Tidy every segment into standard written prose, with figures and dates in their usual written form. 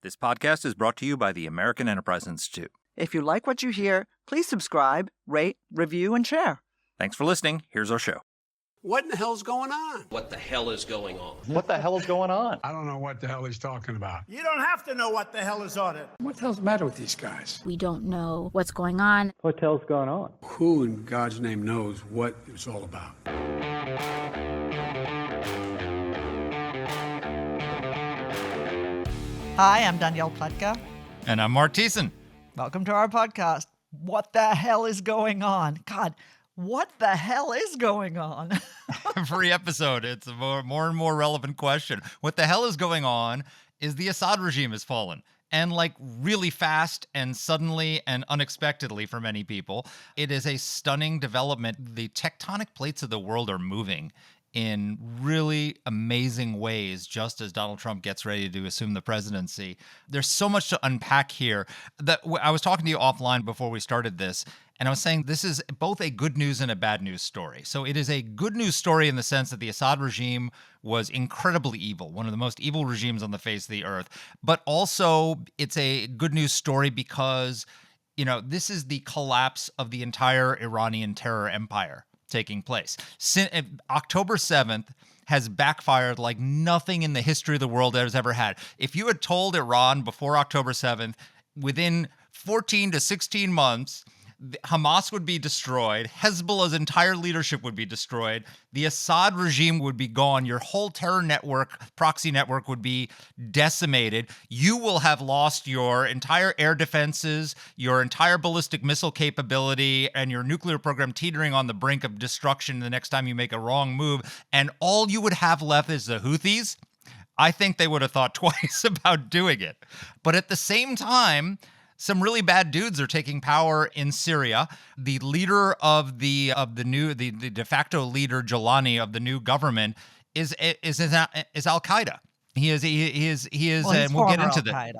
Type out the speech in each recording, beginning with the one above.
This podcast is brought to you by the American Enterprise Institute. If you like what you hear, please subscribe, rate, review, and share. Thanks for listening. Here's our show. What in the hell's going on? What the hell is going on? What the hell is going on? I don't know what the hell he's talking about. You don't have to know what the hell is on it. What the hell's the matter with these guys? We don't know what's going on. What the hell's going on? Who in God's name knows what it's all about? Hi, I'm Danielle Pletka. And I'm Mark Thiessen. Welcome to our podcast. What the hell is going on? God, what the hell is going on? Every episode, it's a more and more relevant question. What the hell is going on is the Assad regime has fallen. And like really fast and suddenly and unexpectedly for many people. It is a stunning development. The tectonic plates of the world are moving in really amazing ways just as Donald Trump gets ready to assume the presidency. There's so much to unpack here. That I was talking to you offline before we started this, and I was saying this is both a good news and a bad news story. So it is a good news story in the sense that the Assad regime was incredibly evil, one of the most evil regimes on the face of the earth. But also it's a good news story because, you know, this is the collapse of the entire Iranian terror empire taking place. October 7th has backfired like nothing in the history of the world has ever had. If you had told Iran before October 7th, within 14 to 16 months, Hamas would be destroyed, Hezbollah's entire leadership would be destroyed, the Assad regime would be gone, your whole terror network, proxy network would be decimated, you will have lost your entire air defenses, your entire ballistic missile capability, and your nuclear program teetering on the brink of destruction the next time you make a wrong move, and all you would have left is the Houthis. I think they would have thought twice about doing it. But at the same time, some really bad dudes are taking power in Syria. The leader of the de facto leader Jolani of the new government is Al Qaeda. He is, well, and we'll get into that.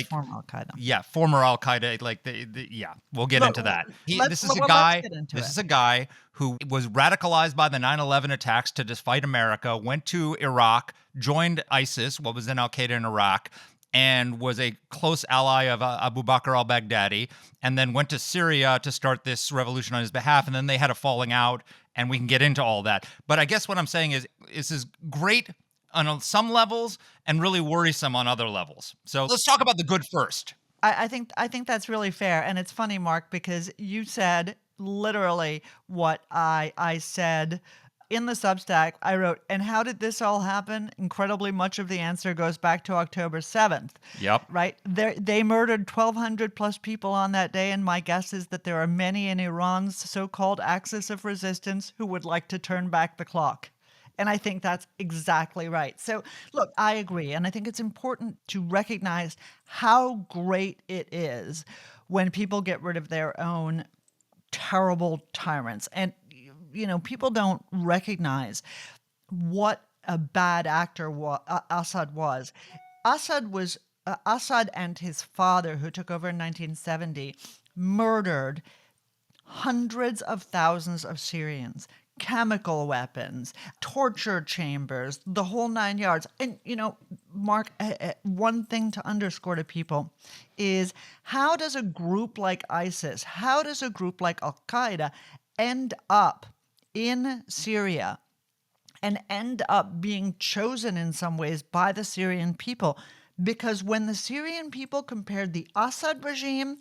Former Al Qaeda. Yeah, former Al Qaeda. We'll get into that. This is a guy who was radicalized by the 9/11 attacks to just fight America. Went to Iraq, joined ISIS, what was then Al Qaeda in Iraq, and was a close ally of Abu Bakr al-Baghdadi, and then went to Syria to start this revolution on his behalf, and then they had a falling out, and we can get into all that. But I guess what I'm saying is this is great on some levels and really worrisome on other levels. So let's talk about the good first. I think that's really fair. And it's funny, Mark, because you said literally what I said in the Substack. I wrote, and how did this all happen? Incredibly much of the answer goes back to October 7th. Yep. Right? They murdered 1,200 plus people on that day, and my guess is that there are many in Iran's so-called axis of resistance who would like to turn back the clock. And I think that's exactly right. So, look, I agree. And I think it's important to recognize how great it is when people get rid of their own terrible tyrants. And you know, people don't recognize what a bad actor Assad was. Assad and his father, who took over in 1970, murdered hundreds of thousands of Syrians, chemical weapons, torture chambers, the whole nine yards. And, you know, Mark, one thing to underscore to people is how does a group like ISIS, how does a group like Al Qaeda end up in Syria and end up being chosen in some ways by the Syrian people? Because when the Syrian people compared the Assad regime,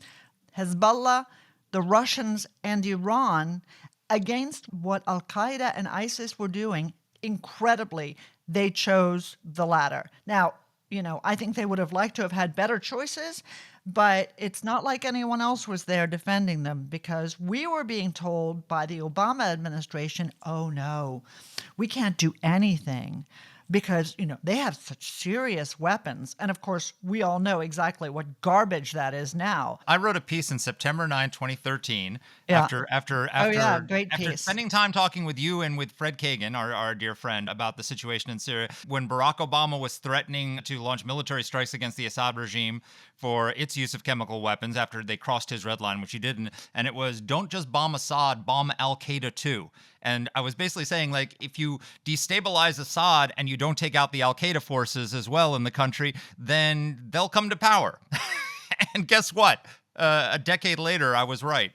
Hezbollah, the Russians, and Iran against what Al Qaeda and ISIS were doing, incredibly, they chose the latter. Now, you know, I think they would have liked to have had better choices, but it's not like anyone else was there defending them, because we were being told by the Obama administration, oh no, we can't do anything because, you know, they have such serious weapons. And of course, we all know exactly what garbage that is now. I wrote a piece in September 9, 2013, great after piece. spending time talking with you and with Fred Kagan, our dear friend, about the situation in Syria, when Barack Obama was threatening to launch military strikes against the Assad regime for its use of chemical weapons after they crossed his red line, which he didn't. And it was, don't just bomb Assad, bomb Al Qaeda too. And I was basically saying, like, if you destabilize Assad and you don't take out the Al-Qaeda forces as well in the country, then they'll come to power. And guess what? A decade later, I was right.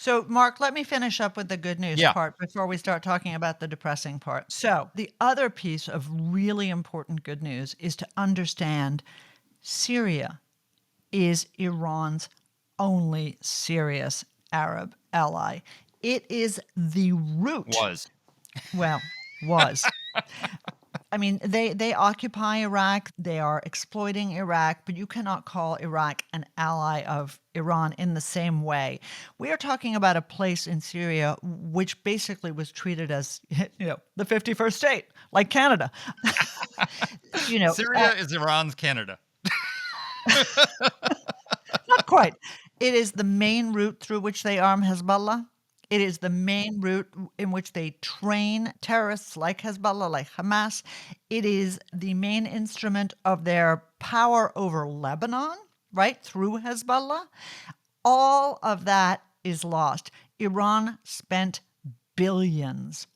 So, Mark, let me finish up with the good news Yeah. part before we start talking about the depressing part. So, the other piece of really important good news is to understand Syria is Iran's only serious Arab ally. It is the root. Was. Well, was. I mean, they occupy Iraq. They are exploiting Iraq, but you cannot call Iraq an ally of Iran in the same way. We are talking about a place in Syria which basically was treated as, the 51st state, like Canada. Syria is Iran's Canada. Not quite. It is the main route through which they arm Hezbollah. It is the main route in which they train terrorists like Hezbollah, like Hamas. It is the main instrument of their power over Lebanon, right, through Hezbollah. All of that is lost. Iran spent billions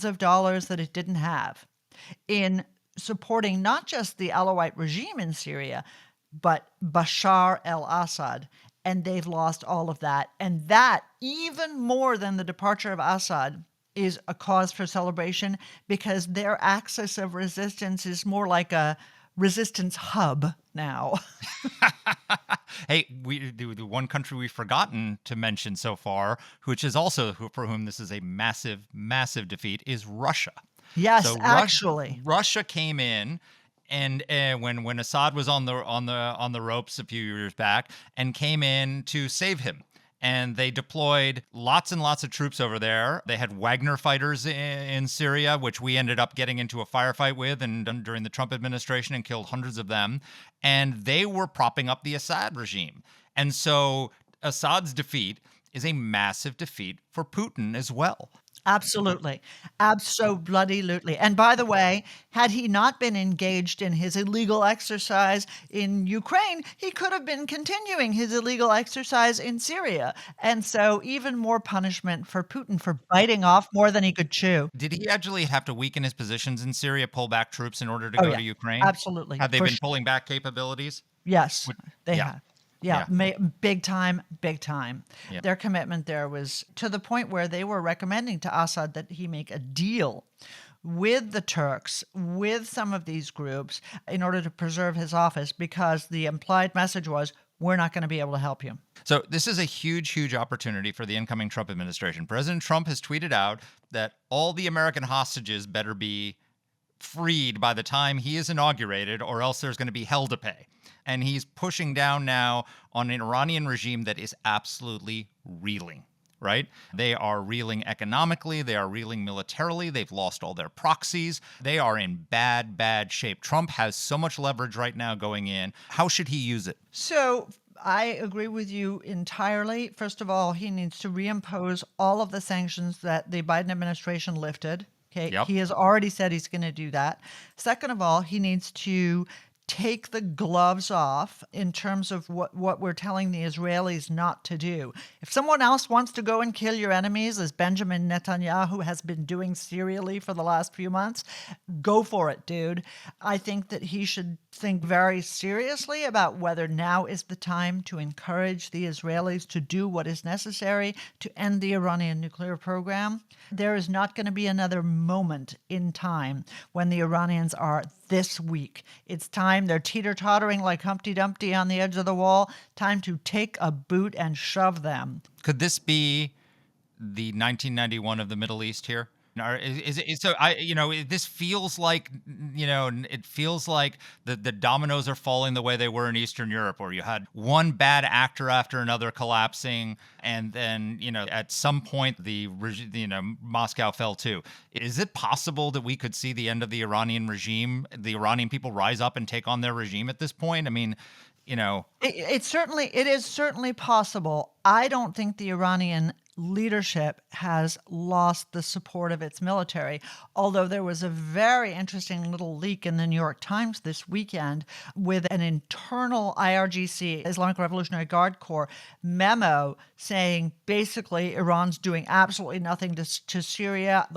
of dollars that it didn't have in supporting not just the Alawite regime in Syria, but Bashar al-Assad. And they've lost all of that. And that, even more than the departure of Assad, is a cause for celebration because their axis of resistance is more like a resistance hub now. Hey, the one country we've forgotten to mention so far, which is also for whom this is a massive, massive defeat, is Russia. Yes, So actually. Russia came in. And when Assad was on the ropes a few years back, and came in to save him, and they deployed lots and lots of troops over there. They had Wagner fighters in Syria, which we ended up getting into a firefight with, and during the Trump administration, and killed hundreds of them. And they were propping up the Assad regime, and so Assad's defeat is a massive defeat for Putin as well. Absolutely. Abso-bloody-lutely. And by the way, had he not been engaged in his illegal exercise in Ukraine, he could have been continuing his illegal exercise in Syria. And so even more punishment for Putin for biting off more than he could chew. Did he actually have to weaken his positions in Syria, pull back troops in order to Oh, go yeah. to Ukraine? Absolutely. Have they For been sure. pulling back capabilities? Yes, they yeah. have. Yeah, big time, big time. Yeah. Their commitment there was to the point where they were recommending to Assad that he make a deal with the Turks, with some of these groups, in order to preserve his office, because the implied message was, we're not going to be able to help you. So this is a huge, huge opportunity for the incoming Trump administration. President Trump has tweeted out that all the American hostages better be freed by the time he is inaugurated, or else there's going to be hell to pay. And he's pushing down now on an Iranian regime that is absolutely reeling, right? They are reeling economically. They are reeling militarily. They've lost all their proxies. They are in bad, bad shape. Trump has so much leverage right now going in. How should he use it? So I agree with you entirely. First of all, he needs to reimpose all of the sanctions that the Biden administration lifted. Okay, Yep. He has already said he's going to do that. Second of all, he needs to take the gloves off in terms of what we're telling the Israelis not to do. If someone else wants to go and kill your enemies, as Benjamin Netanyahu has been doing serially for the last few months, go for it, dude. I think that he should think very seriously about whether now is the time to encourage the Israelis to do what is necessary to end the Iranian nuclear program. There is not going to be another moment in time when the Iranians are this weak. It's time. They're teeter-tottering like Humpty Dumpty on the edge of the wall. Time to take a boot and shove them. Could this be the 1991 of the Middle East here? Or is it so? This feels like, it feels like the dominoes are falling the way they were in Eastern Europe, where you had one bad actor after another collapsing, and then at some point Moscow fell too. Is it possible that we could see the end of the Iranian regime, the Iranian people rise up and take on their regime at this point? I mean, It is certainly possible. I don't think the Iranian leadership has lost the support of its military, although there was a very interesting little leak in the New York Times this weekend with an internal IRGC, Islamic Revolutionary Guard Corps, memo saying basically Iran's doing absolutely nothing to Syria,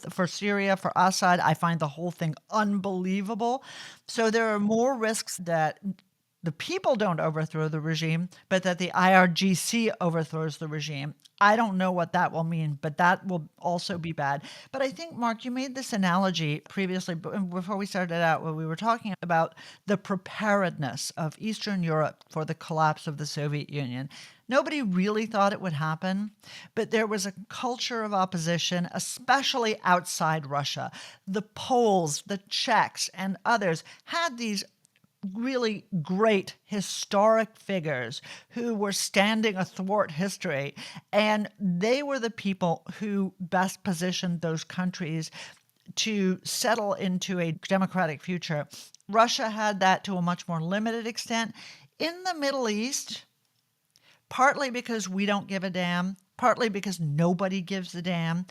for Syria, for Assad. I find the whole thing unbelievable. So there are more risks that the people don't overthrow the regime, but that the IRGC overthrows the regime. I don't know what that will mean, but that will also be bad. But I think, Mark, you made this analogy previously, before we started out, when we were talking about the preparedness of Eastern Europe for the collapse of the Soviet Union. Nobody really thought it would happen, but there was a culture of opposition, especially outside Russia. The Poles, the Czechs, and others had these really great historic figures who were standing athwart history. And they were the people who best positioned those countries to settle into a democratic future. Russia had that to a much more limited extent. In the Middle East, partly because we don't give a damn, partly because nobody gives a damn,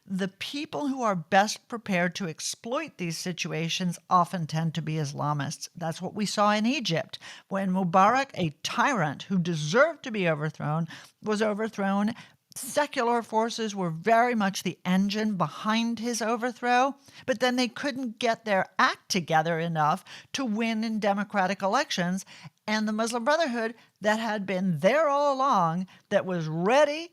the people who are best prepared to exploit these situations often tend to be Islamists. That's what we saw in Egypt when Mubarak, a tyrant who deserved to be overthrown, was overthrown. Secular forces were very much the engine behind his overthrow, but then they couldn't get their act together enough to win in democratic elections. And the Muslim Brotherhood, that had been there all along, that was ready,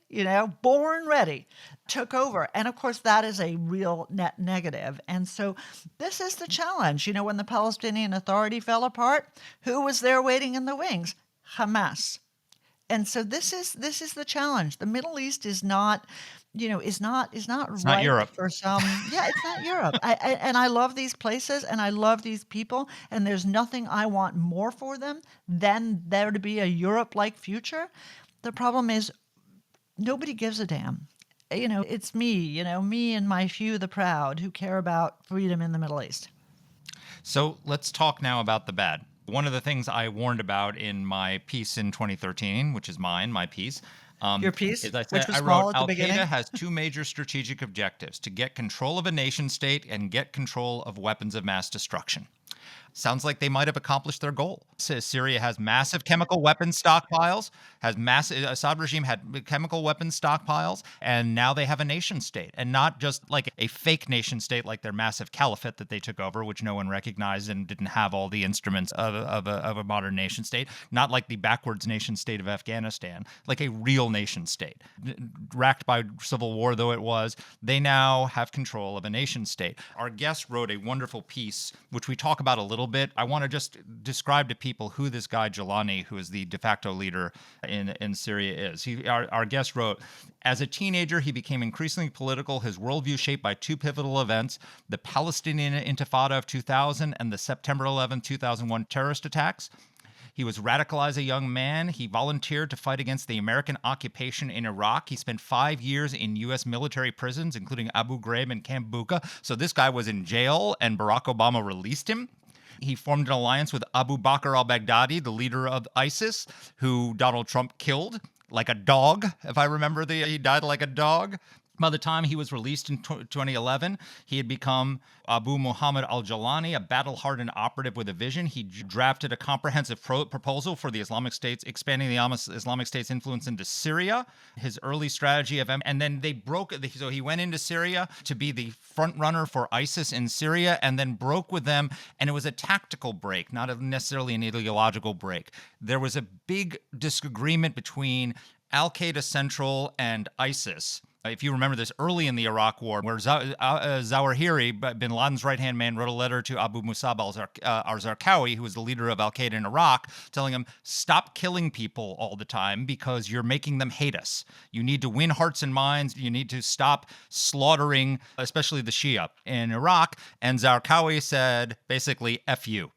born ready, took over. And of course, that is a real net negative. And so this is the challenge. When the Palestinian Authority fell apart, who was there waiting in the wings? Hamas. And so this is the challenge. The Middle East is not, is not not Europe. for some. Yeah, it's not Europe. I love these places and I love these people, and there's nothing I want more for them than there to be a Europe-like future. The problem is nobody gives a damn. It's me, me and my few, the proud, who care about freedom in the Middle East. So let's talk now about the bad. One of the things I warned about in my piece in 2013, which is my piece. Your piece, is I which was I small wrote, at the beginning? Al-Qaeda has two major strategic objectives: to get control of a nation state and get control of weapons of mass destruction. Sounds like they might have accomplished their goal. Syria has massive chemical weapons stockpiles, Assad regime had chemical weapons stockpiles, and now they have a nation state. And not just like a fake nation state like their massive caliphate that they took over, which no one recognized and didn't have all the instruments of a modern nation state. Not like the backwards nation state of Afghanistan, like a real nation state. Racked by civil war though it was, they now have control of a nation state. Our guest wrote a wonderful piece, which we talk about a little bit. I want to just describe to people who this guy Jalani, who is the de facto leader in Syria, is. Our guest wrote, as a teenager, he became increasingly political, his worldview shaped by two pivotal events: the Palestinian Intifada of 2000 and the September 11, 2001 terrorist attacks. He was radicalized as a young man. He volunteered to fight against the American occupation in Iraq. He spent 5 years in U.S. military prisons, including Abu Ghraib and Camp Bucca. So this guy was in jail, and Barack Obama released him. He formed an alliance with Abu Bakr al-Baghdadi, the leader of ISIS, who Donald Trump killed like a dog. If I remember, he died like a dog. By the time he was released in 2011, he had become Abu Muhammad al-Jalani, a battle-hardened operative with a vision. He drafted a comprehensive proposal for the Islamic State's, expanding the Islamic State's influence into Syria. His early strategy and then they broke. So he went into Syria to be the front runner for ISIS in Syria, and then broke with them. And it was a tactical break, not necessarily an ideological break. There was a big disagreement between Al-Qaeda Central and ISIS. If you remember this, early in the Iraq War, where Zawahiri, bin Laden's right-hand man, wrote a letter to Abu Musab al-Zarqawi, who was the leader of al-Qaeda in Iraq, telling him, stop killing people all the time because you're making them hate us. You need to win hearts and minds. You need to stop slaughtering, especially the Shia in Iraq. And Zarqawi said, basically, F you.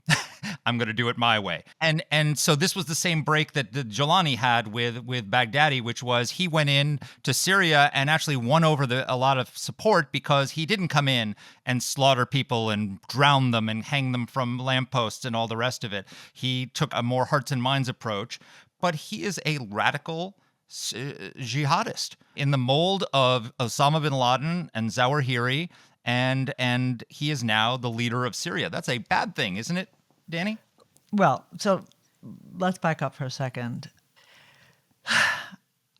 I'm going to do it my way. And so this was the same break that the Jolani had with Baghdadi, which was he went in to Syria and actually won over a lot of support because he didn't come in and slaughter people and drown them and hang them from lampposts and all the rest of it. He took a more hearts and minds approach, but he is a radical jihadist in the mold of Osama bin Laden and Zawahiri, and he is now the leader of Syria. That's a bad thing, isn't it, Danny? Well, so let's back up for a second.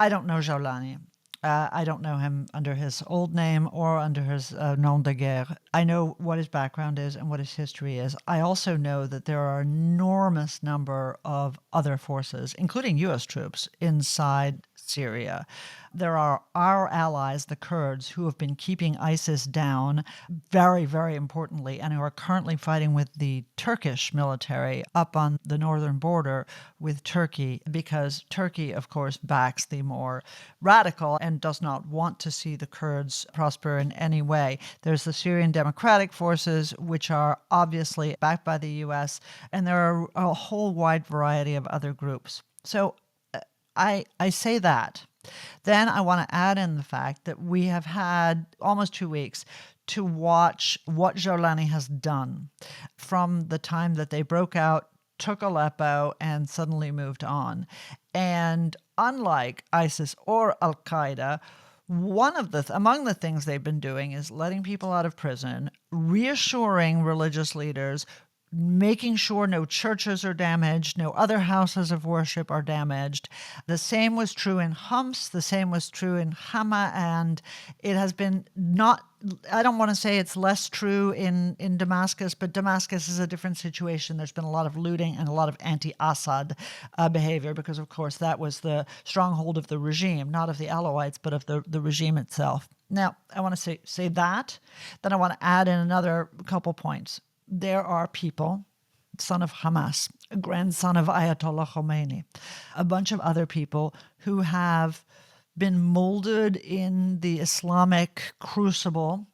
I don't know Jolani. I don't know him under his old name or under his nom de guerre. I know what his background is and what his history is. I also know that there are an enormous number of other forces, including U.S. troops, inside Syria. There are our allies, the Kurds, who have been keeping ISIS down very, very importantly, and who are currently fighting with the Turkish military up on the northern border with Turkey, because Turkey, of course, backs the more radical and does not want to see the Kurds prosper in any way. There's the Syrian Democratic Forces, which are obviously backed by the U.S., and there are a whole wide variety of other groups. So I say that. Then I want to add in the fact that we have had almost 2 weeks to watch what Jolani has done from the time that they broke out, took Aleppo, and suddenly moved on. And unlike ISIS or Al-Qaeda, among the things they've been doing is letting people out of prison, reassuring religious leaders, making sure no churches are damaged, no other houses of worship are damaged. The same was true in Homs, the same was true in Hama, and it has been I don't want to say it's less true in Damascus, but Damascus is a different situation. There's been a lot of looting and a lot of anti-Assad behavior because, of course, that was the stronghold of the regime, not of the Alawites, but of the regime itself. Now, I want to say that. Then I want to add in another couple points. There are people, son of Hamas, a grandson of Ayatollah Khomeini, a bunch of other people who have been molded in the Islamic crucible,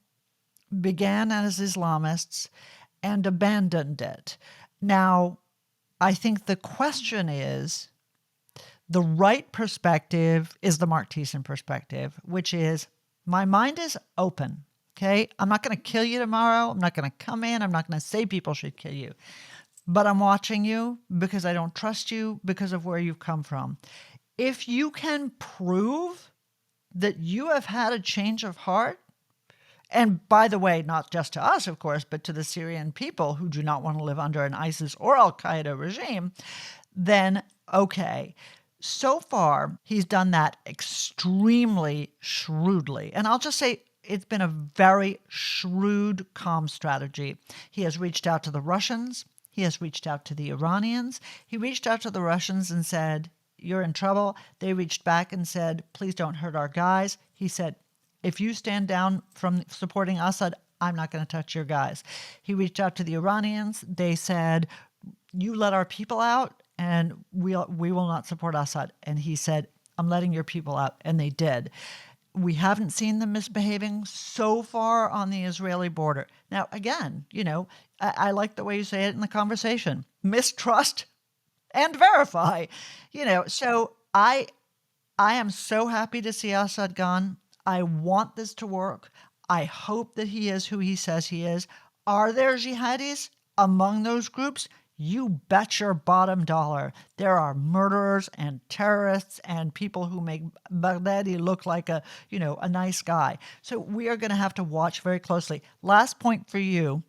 began as Islamists, and abandoned it. Now, I think the question is, the right perspective is the Mark Thiessen perspective, which is, my mind is open. Okay, I'm not going to kill you tomorrow. I'm not going to come in. I'm not going to say people should kill you. But I'm watching you because I don't trust you because of where you've come from. If you can prove that you have had a change of heart, and by the way, not just to us, of course, but to the Syrian people who do not want to live under an ISIS or Al-Qaeda regime, then okay. So far, he's done that extremely shrewdly. And I'll just say, it's been a very shrewd, calm strategy. He has reached out to the Russians. He has reached out to the Iranians. He reached out to the Russians and said, you're in trouble. They reached back and said, please don't hurt our guys. He said, if you stand down from supporting Assad, I'm not going to touch your guys. He reached out to the Iranians. They said, you let our people out and we will not support Assad. And he said, I'm letting your people out. And they did. We haven't seen them misbehaving so far on the Israeli border. Now, again, I like the way you say it in the conversation. Mistrust and verify. So I am so happy to see Assad gone. I want this to work. I hope that he is who he says he is. Are there jihadis among those groups? You bet your bottom dollar. There are murderers and terrorists and people who make Baghdadi look like a nice guy. So we are going to have to watch very closely. Last point for you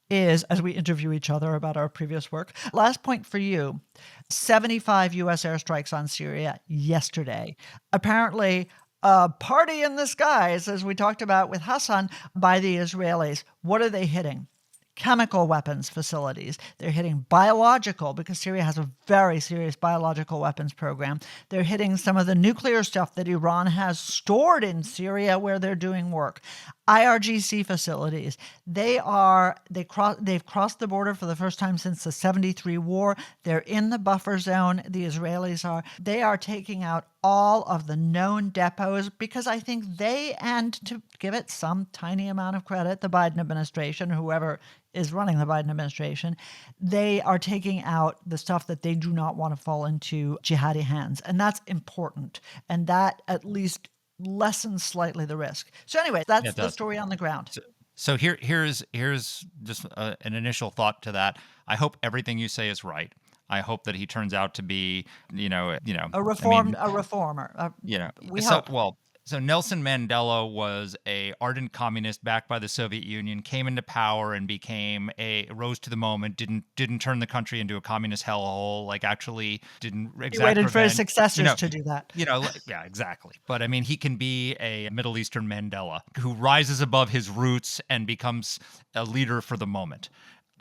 is, as we interview each other about our previous work, 75 U.S. airstrikes on Syria yesterday. Apparently, a party in the skies, as we talked about with Hassan, by the Israelis. What are they hitting? Chemical weapons facilities. They're hitting biological, because Syria has a very serious biological weapons program. They're hitting some of the nuclear stuff that Iran has stored in Syria where they're doing work. IRGC facilities. They've crossed the border for the first time since the 73 war. They're in the buffer zone. The Israelis are. They are taking out all of the known depots because I think they, and to give it some tiny amount of credit, the Biden administration, whoever is running the Biden administration, they are taking out the stuff that they do not want to fall into jihadi hands. And that's important. And that at least lessens slightly the risk. So anyway, Yeah, that's it the does. story on the ground. So here's just an initial thought to that. I hope everything you say is right. I hope that he turns out to be, A reformer. We hope. So Nelson Mandela was a ardent communist backed by the Soviet Union, came into power and rose to the moment, didn't turn the country into a communist hellhole, like actually didn't exact He waited for his revenge, successors to do that. yeah, exactly. But I mean, he can be a Middle Eastern Mandela who rises above his roots and becomes a leader for the moment.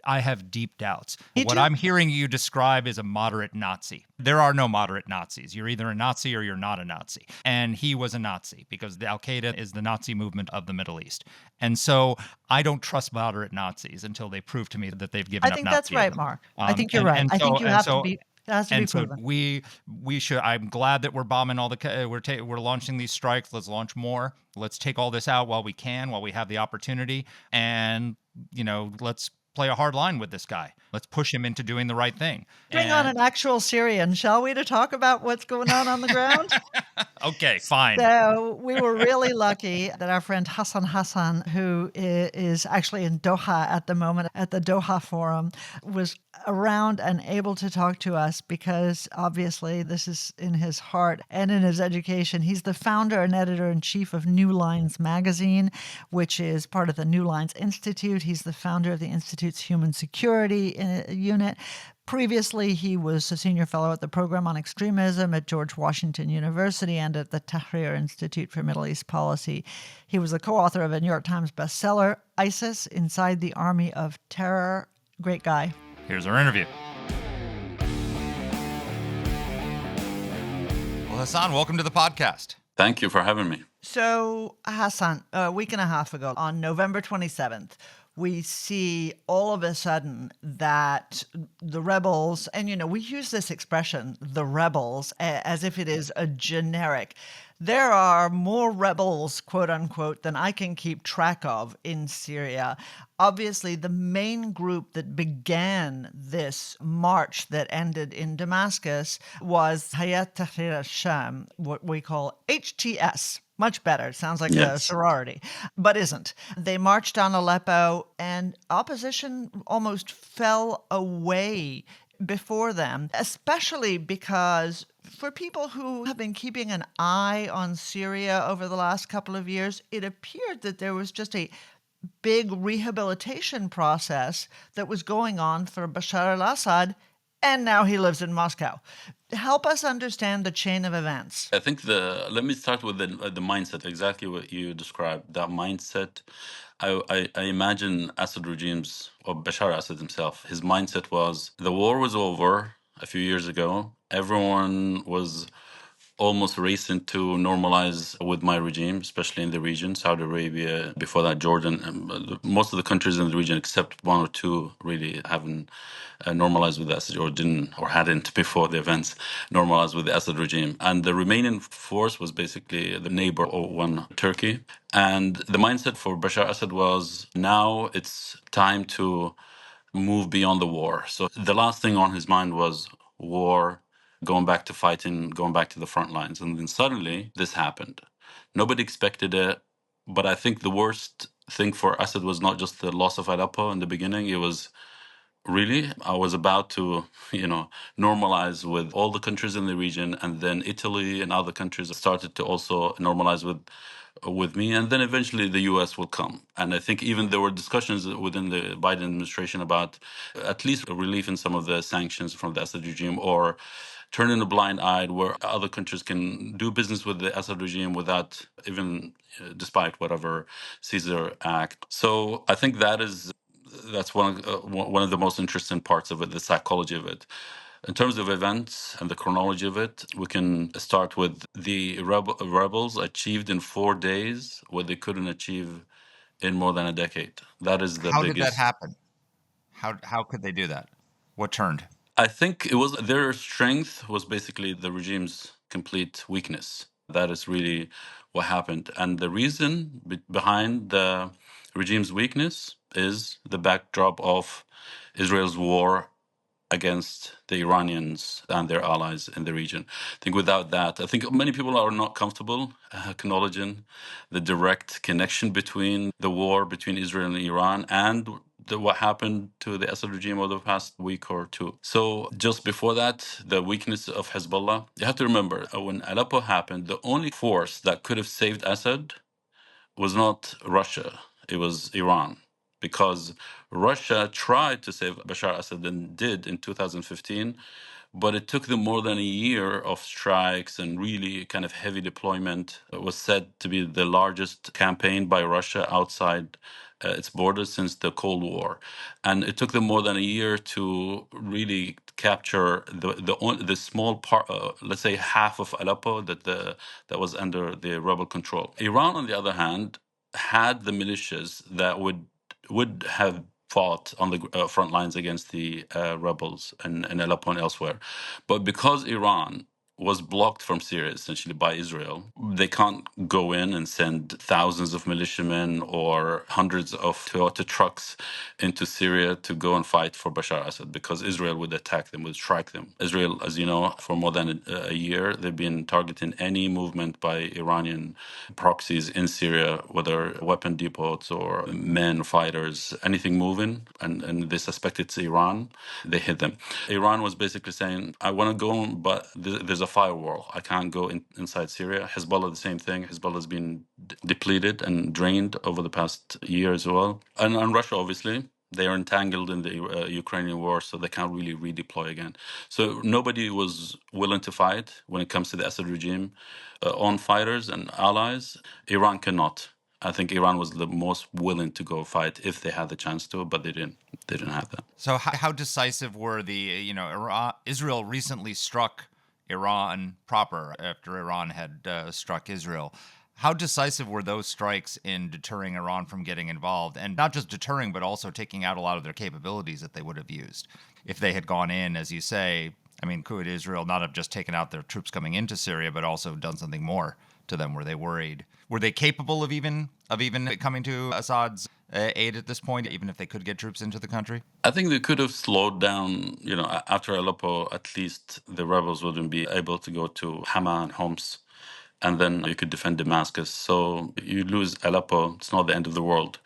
I have deep doubts. Me What too. I'm hearing you describe is a moderate Nazi. There are no moderate Nazis. You're either a Nazi or you're not a Nazi. And he was a Nazi because the Al-Qaeda is the Nazi movement of the Middle East. And so I don't trust moderate Nazis until they prove to me that they've given I up think that's right, Nazism. Mark. I think you're right. I think you have to be. It has to be And so proven. we should. I'm glad that we're bombing all the. We're launching these strikes. Let's launch more. Let's take all this out while we can, while we have the opportunity, and let's play a hard line with this guy. Let's push him into doing the right thing. Bring on an actual Syrian, shall we, to talk about what's going on the ground? Okay, fine. So we were really lucky that our friend Hassan, who is actually in Doha at the moment at the Doha Forum, was around and able to talk to us because obviously this is in his heart and in his education. He's the founder and editor-in-chief of New Lines magazine, which is part of the New Lines Institute. He's the founder of the Institute's Human Security Unit. Previously, he was a senior fellow at the Program on Extremism at George Washington University and at the Tahrir Institute for Middle East Policy. He was the co-author of a New York Times bestseller, ISIS, Inside the Army of Terror. Great guy. Here's our interview. Well, Hassan, welcome to the podcast. Thank you for having me. So, Hassan, a week and a half ago, on November 27th, we see all of a sudden that the rebels, and we use this expression, the rebels, as if it is a generic. There are more rebels, quote unquote, than I can keep track of in Syria. Obviously, the main group that began this march that ended in Damascus was Hayat Tahrir al-Sham, what we call HTS. Much better. It sounds like a sorority, but isn't. They marched on Aleppo, and opposition almost fell away before them, especially because for people who have been keeping an eye on Syria over the last couple of years, it appeared that there was just a big rehabilitation process that was going on for Bashar al-Assad, and now he lives in Moscow. Help us understand the chain of events. I think let me start with the mindset, exactly what you described. That mindset, I imagine Assad regimes, or Bashar Assad himself, his mindset was the war was over a few years ago. Everyone was almost racing to normalize with my regime, especially in the region, Saudi Arabia, before that Jordan. Most of the countries in the region, except one or two, really haven't normalized with the Assad or didn't or hadn't before the events normalized with the Assad regime. And the remaining force was basically the neighbor or one, Turkey. And the mindset for Bashar Assad was now it's time to move beyond the war. So the last thing on his mind was war, going back to fighting, going back to the front lines. And then suddenly this happened. Nobody expected it. But I think the worst thing for Assad was not just the loss of Aleppo in the beginning. It was really, I was about to, normalize with all the countries in the region. And then Italy and other countries started to also normalize with me, and then eventually the US will come. And I think even there were discussions within the Biden administration about at least relief in some of the sanctions from the Assad regime, or turning a blind eye where other countries can do business with the Assad regime without even, despite whatever Caesar Act. So I think that's one of the most interesting parts of it, the psychology of it. In terms of events and the chronology of it, we can start with the rebels achieved in 4 days what they couldn't achieve in more than a decade. That is the How did that biggest. happen? How could they do that? What turned? I think it was their strength was basically the regime's complete weakness. That is really what happened. And the reason behind the regime's weakness is the backdrop of Israel's war against the Iranians and their allies in the region. I think without that, I think many people are not comfortable acknowledging the direct connection between the war between Israel and Iran and what happened to the Assad regime over the past week or two. So just before that, the weakness of Hezbollah. You have to remember when Aleppo happened, the only force that could have saved Assad was not Russia, it was Iran. Because Russia tried to save Bashar Assad and did in 2015, but it took them more than a year of strikes and really kind of heavy deployment. It was said to be the largest campaign by Russia outside its borders since the Cold War, and it took them more than a year to really capture the small part, let's say half of Aleppo that was under the rebel control. Iran, on the other hand, had the militias that would have fought on the front lines against the rebels in Aleppo and elsewhere. But because Iran was blocked from Syria essentially by Israel, they can't go in and send thousands of militiamen or hundreds of Toyota trucks into Syria to go and fight for Bashar Assad because Israel would attack them, would strike them. Israel, as you know, for more than a year, they've been targeting any movement by Iranian proxies in Syria, whether weapon depots or men, fighters, anything moving, and they suspect it's Iran, they hit them. Iran was basically saying, I want to go, but there's a firewall. I can't go inside Syria. Hezbollah, the same thing. Hezbollah has been depleted and drained over the past year as well. And Russia, obviously, they are entangled in the Ukrainian war, so they can't really redeploy again. So nobody was willing to fight when it comes to the Assad regime. On fighters and allies, Iran cannot. I think Iran was the most willing to go fight if they had the chance to, but they didn't. They didn't have that. So how decisive were Israel recently struck Iran proper after Iran had struck Israel. How decisive were those strikes in deterring Iran from getting involved? And not just deterring, but also taking out a lot of their capabilities that they would have used. If they had gone in, as you say, I mean, could Israel not have just taken out their troops coming into Syria, but also done something more to them? Were they worried? Were they capable of even coming to Assad's aid at this point, even if they could get troops into the country? I think they could have slowed down, after Aleppo, at least the rebels wouldn't be able to go to Hama and Homs, and then you could defend Damascus. So you lose Aleppo, it's not the end of the world.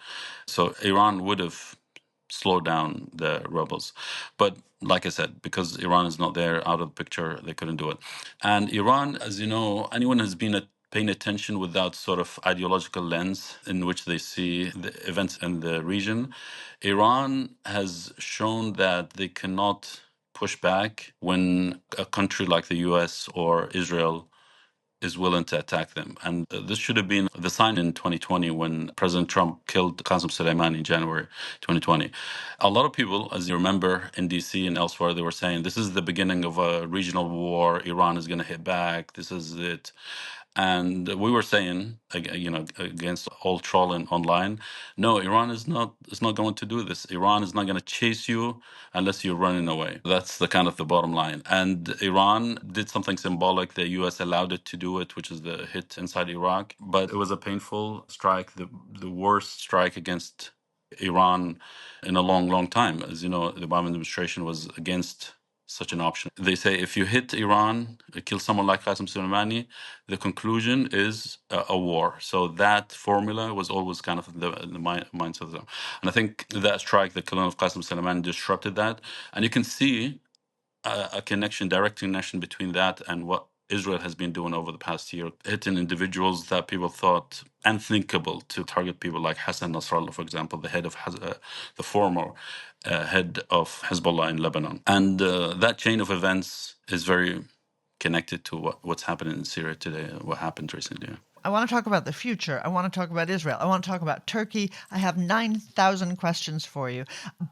So Iran would have slowed down the rebels. But like I said, because Iran is not there out of the picture, they couldn't do it. And Iran, as you know, anyone has been paying attention without sort of ideological lens in which they see the events in the region, Iran has shown that they cannot push back when a country like the US or Israel is willing to attack them. And this should have been the sign in 2020 when President Trump killed Qasem Soleimani in January 2020. A lot of people, as you remember, in DC and elsewhere, they were saying this is the beginning of a regional war. Iran is going to hit back. This is it. And we were saying, against all trolling online, no, Iran is not going to do this. Iran is not going to chase you unless you're running away. That's the kind of the bottom line. And Iran did something symbolic. The U.S. allowed it to do it, which is the hit inside Iraq. But it was a painful strike, the worst strike against Iran in a long, long time. As you know, the Obama administration was against such an option. They say if you hit Iran, kill someone like Qasem Soleimani, the conclusion is a war. So that formula was always kind of the mindset of them. And I think that strike, the killing of Qasem Soleimani, disrupted that. And you can see a connection, direct connection between that and what Israel has been doing over the past year, hitting individuals that people thought unthinkable to target people like Hassan Nasrallah, for example, the head of the former head of Hezbollah in Lebanon. And that chain of events is very connected to what's happening in Syria today, what happened recently. I want to talk about the future. I want to talk about Israel. I want to talk about Turkey. I have 9,000 questions for you.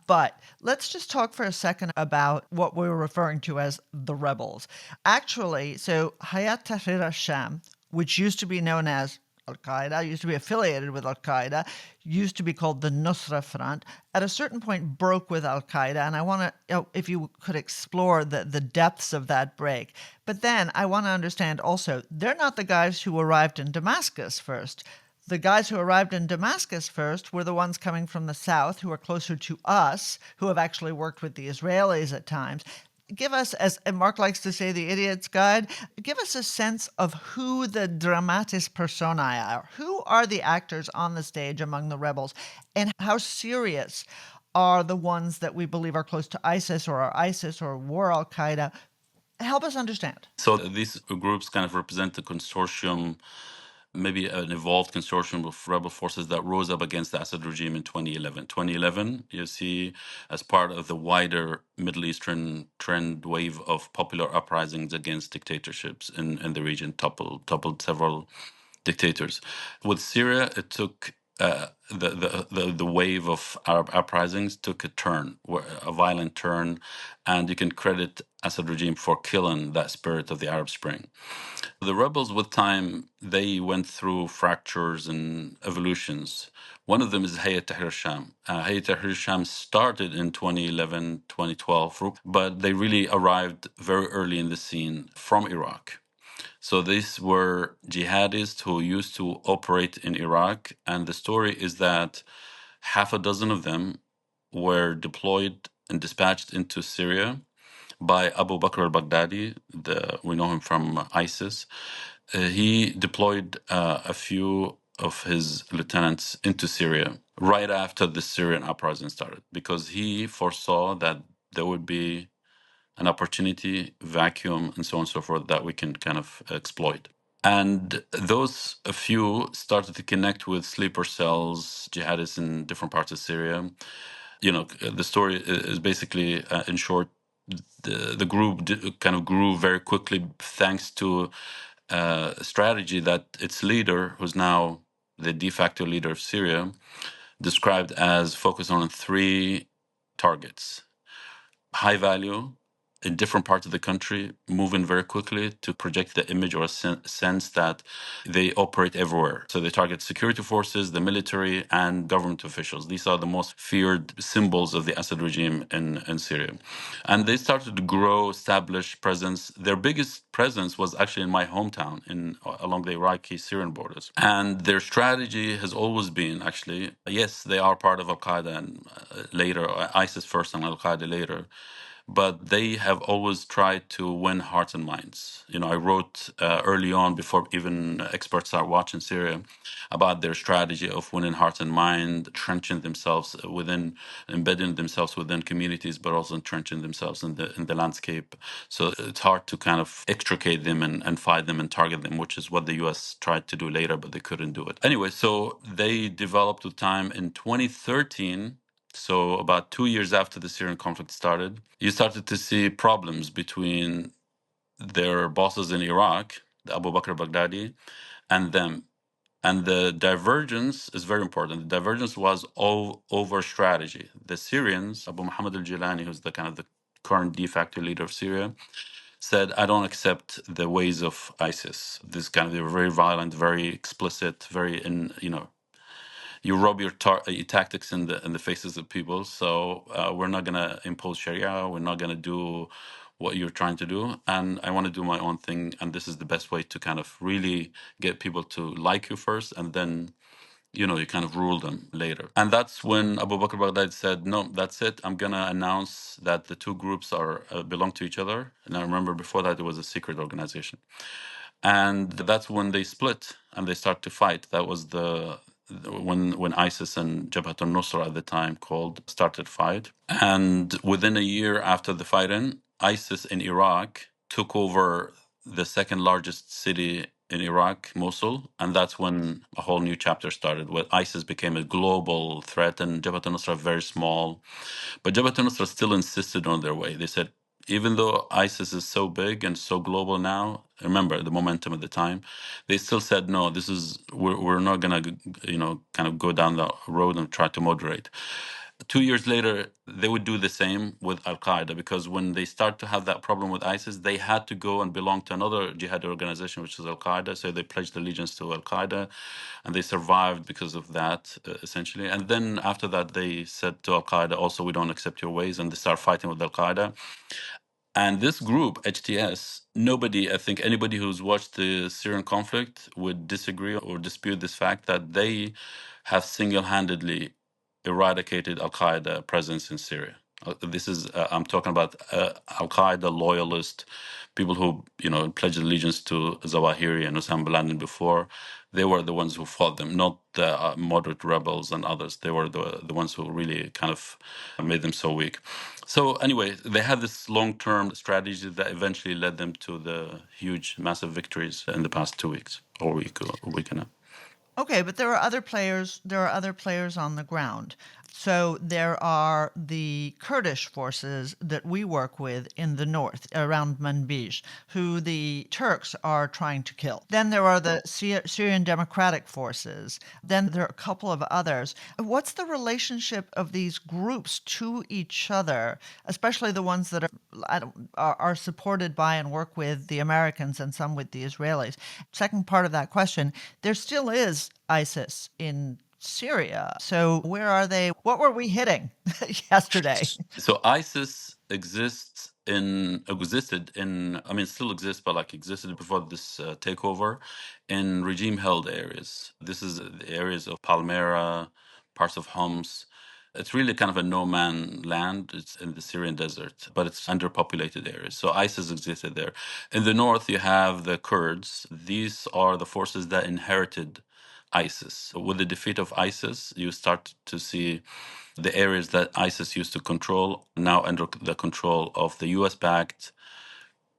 But let's just talk for a second about what we're referring to as the rebels. Actually, so Hayat Tahrir al-Sham, which used to be known as Al-Qaeda, used to be affiliated with Al-Qaeda, used to be called the Nusra Front, at a certain point broke with Al-Qaeda. And I want to, if you could explore the depths of that break. But then I want to understand also, they're not the guys who arrived in Damascus first. The guys who arrived in Damascus first were the ones coming from the south who are closer to us, who have actually worked with the Israelis at times. Give us, as Mark likes to say, the idiot's guide, give us a sense of who the dramatis personae are. Who are the actors on the stage among the rebels, and how serious are the ones that we believe are close to ISIS or are ISIS or were Al-Qaeda? Help us understand. So these groups kind of represent the consortium, maybe an evolved consortium of rebel forces that rose up against the Assad regime in 2011. 2011, you see, as part of the wider Middle Eastern trend wave of popular uprisings against dictatorships in the region, toppled several dictators. With Syria, it took the wave of Arab uprisings took a turn, a violent turn, and you can credit Assad regime for killing that spirit of the Arab Spring. The rebels, with time, they went through fractures and evolutions. One of them is Hayat Tahrir al-Sham. Hayat Tahrir al-Sham started in 2011, 2012, but they really arrived very early in the scene from Iraq. So these were jihadists who used to operate in Iraq, and the story is that half a dozen of them were deployed and dispatched into Syria by Abu Bakr al-Baghdadi. We know him from ISIS. He deployed a few of his lieutenants into Syria right after the Syrian uprising started, because he foresaw that there would be an opportunity, vacuum, and so on and so forth that we can kind of exploit. And those a few started to connect with sleeper cells, jihadists in different parts of Syria. The story is basically, in short, the group kind of grew very quickly thanks to a strategy that its leader, who's now the de facto leader of Syria, described as focus on three targets: high value in different parts of the country, moving very quickly to project the image or a sense that they operate everywhere. So they target security forces, the military, and government officials. These are the most feared symbols of the Assad regime in Syria. And they started to grow, establish presence. Their biggest presence was actually in my hometown, along the Iraqi-Syrian borders. And their strategy has always been, actually, yes, they are part of Al-Qaeda and later, ISIS first and Al-Qaeda later, but they have always tried to win hearts and minds. I wrote early on, before even experts start watching Syria, about their strategy of winning hearts and mind, entrenching themselves embedding themselves within communities, but also entrenching themselves in the landscape. So it's hard to kind of extricate them and fight them and target them, which is what the U.S. tried to do later, but they couldn't do it. Anyway, so they developed with time. In 2013, so about 2 years after the Syrian conflict started, you started to see problems between their bosses in Iraq, the Abu Bakr al-Baghdadi, and them. And the divergence is very important. The divergence was all over strategy. The Syrians, Abu Muhammad al-Jilani, who's the current de facto leader of Syria, said, I don't accept the ways of ISIS. They were very violent, very explicit, you rub your tactics in the faces of people. So we're not going to impose Sharia. We're not going to do what you're trying to do. And I want to do my own thing. And this is the best way to kind of really get people to like you first. And then, you kind of rule them later. And that's when Abu Bakr Baghdadi said, no, that's it. I'm going to announce that the two groups belong to each other. And I remember before that, it was a secret organization. And that's when they split and they start to fight. That was when ISIS and Jabhat al-Nusra at the time started fight. And within a year after the fighting, ISIS in Iraq took over the second largest city in Iraq, Mosul, and that's when a whole new chapter started, where ISIS became a global threat and Jabhat al-Nusra very small. But Jabhat al-Nusra still insisted on their way. They said, even though ISIS is so big and so global now, remember the momentum at the time, they still said, no, we're not going to, kind of go down the road and try to moderate. 2 years later, they would do the same with Al Qaeda, because when they start to have that problem with ISIS, they had to go and belong to another jihad organization, which is Al Qaeda. So they pledged allegiance to Al Qaeda, and they survived because of that, essentially. And then after that, they said to Al Qaeda, also, we don't accept your ways, and they start fighting with Al Qaeda. And this group, HTS, I think anybody who's watched the Syrian conflict would disagree or dispute this fact that they have single handedly eradicated Al Qaeda presence in Syria. I'm talking about Al Qaeda loyalist, people who, pledged allegiance to Zawahiri and Osama bin Laden before. They were the ones who fought them, not the moderate rebels and others. They were the ones who really kind of made them so weak. So anyway, they had this long-term strategy that eventually led them to the huge, massive victories in the past 2 weeks or week and a half. Okay, but there are other players. There are other players on the ground. So there are the Kurdish forces that we work with in the north, around Manbij, who the Turks are trying to kill. Then there are the Syrian Democratic Forces. Then there are a couple of others. What's the relationship of these groups to each other, especially the ones that are supported by and work with the Americans and some with the Israelis? Second part of that question, there still is ISIS in Syria. So where are they? What were we hitting yesterday? So ISIS still exists, but like existed before this takeover in regime-held areas. This is the areas of Palmyra, parts of Homs. It's really kind of a no-man land. It's in the Syrian desert, but it's underpopulated areas. So ISIS existed there. In the north, you have the Kurds. These are the forces that inherited ISIS. With the defeat of ISIS, you start to see the areas that ISIS used to control now under the control of the US-backed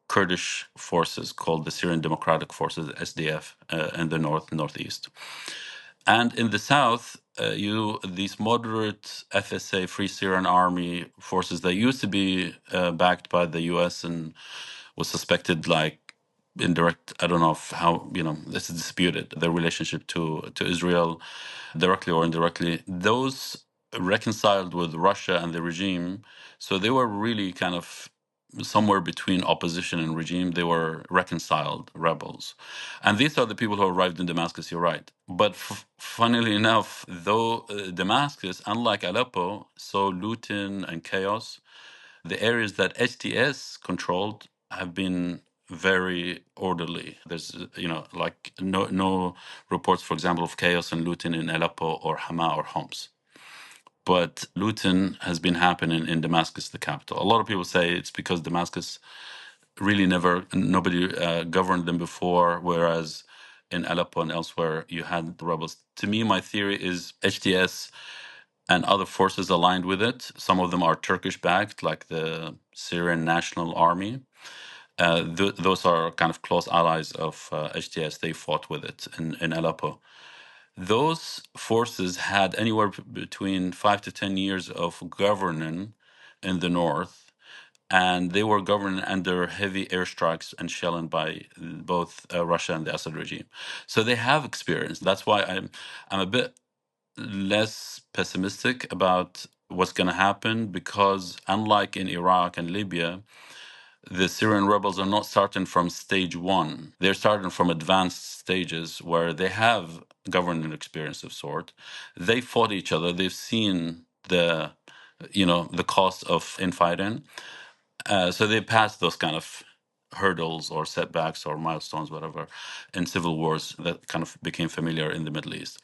Kurdish forces called the Syrian Democratic Forces, SDF, in the northeast. And in the south, these moderate FSA, Free Syrian Army forces that used to be backed by the US and was suspected indirect, I don't know how, this is disputed, their relationship to Israel, directly or indirectly. Those reconciled with Russia and the regime. So they were really kind of somewhere between opposition and regime. They were reconciled rebels. And these are the people who arrived in Damascus, you're right. But funnily enough, though Damascus, unlike Aleppo, saw looting and chaos, the areas that HTS controlled have been very orderly. There's, no reports, for example, of chaos and looting in Aleppo or Hama or Homs. But looting has been happening in Damascus, the capital. A lot of people say it's because Damascus really nobody governed them before, whereas in Aleppo and elsewhere you had the rebels. To me, my theory is HTS and other forces aligned with it. Some of them are Turkish-backed, like the Syrian National Army. Those are kind of close allies of HTS. They fought with it in Aleppo. Those forces had anywhere between 5 to 10 years of governing in the north, and they were governed under heavy airstrikes and shelling by both Russia and the Assad regime. So they have experience. That's why I'm a bit less pessimistic about what's going to happen, because unlike in Iraq and Libya, the Syrian rebels are not starting from stage one. They're starting from advanced stages where they have governing experience of sort. They fought each other. They've seen the cost of infighting. So they passed those kind of hurdles or setbacks or milestones, whatever, in civil wars that kind of became familiar in the Middle East.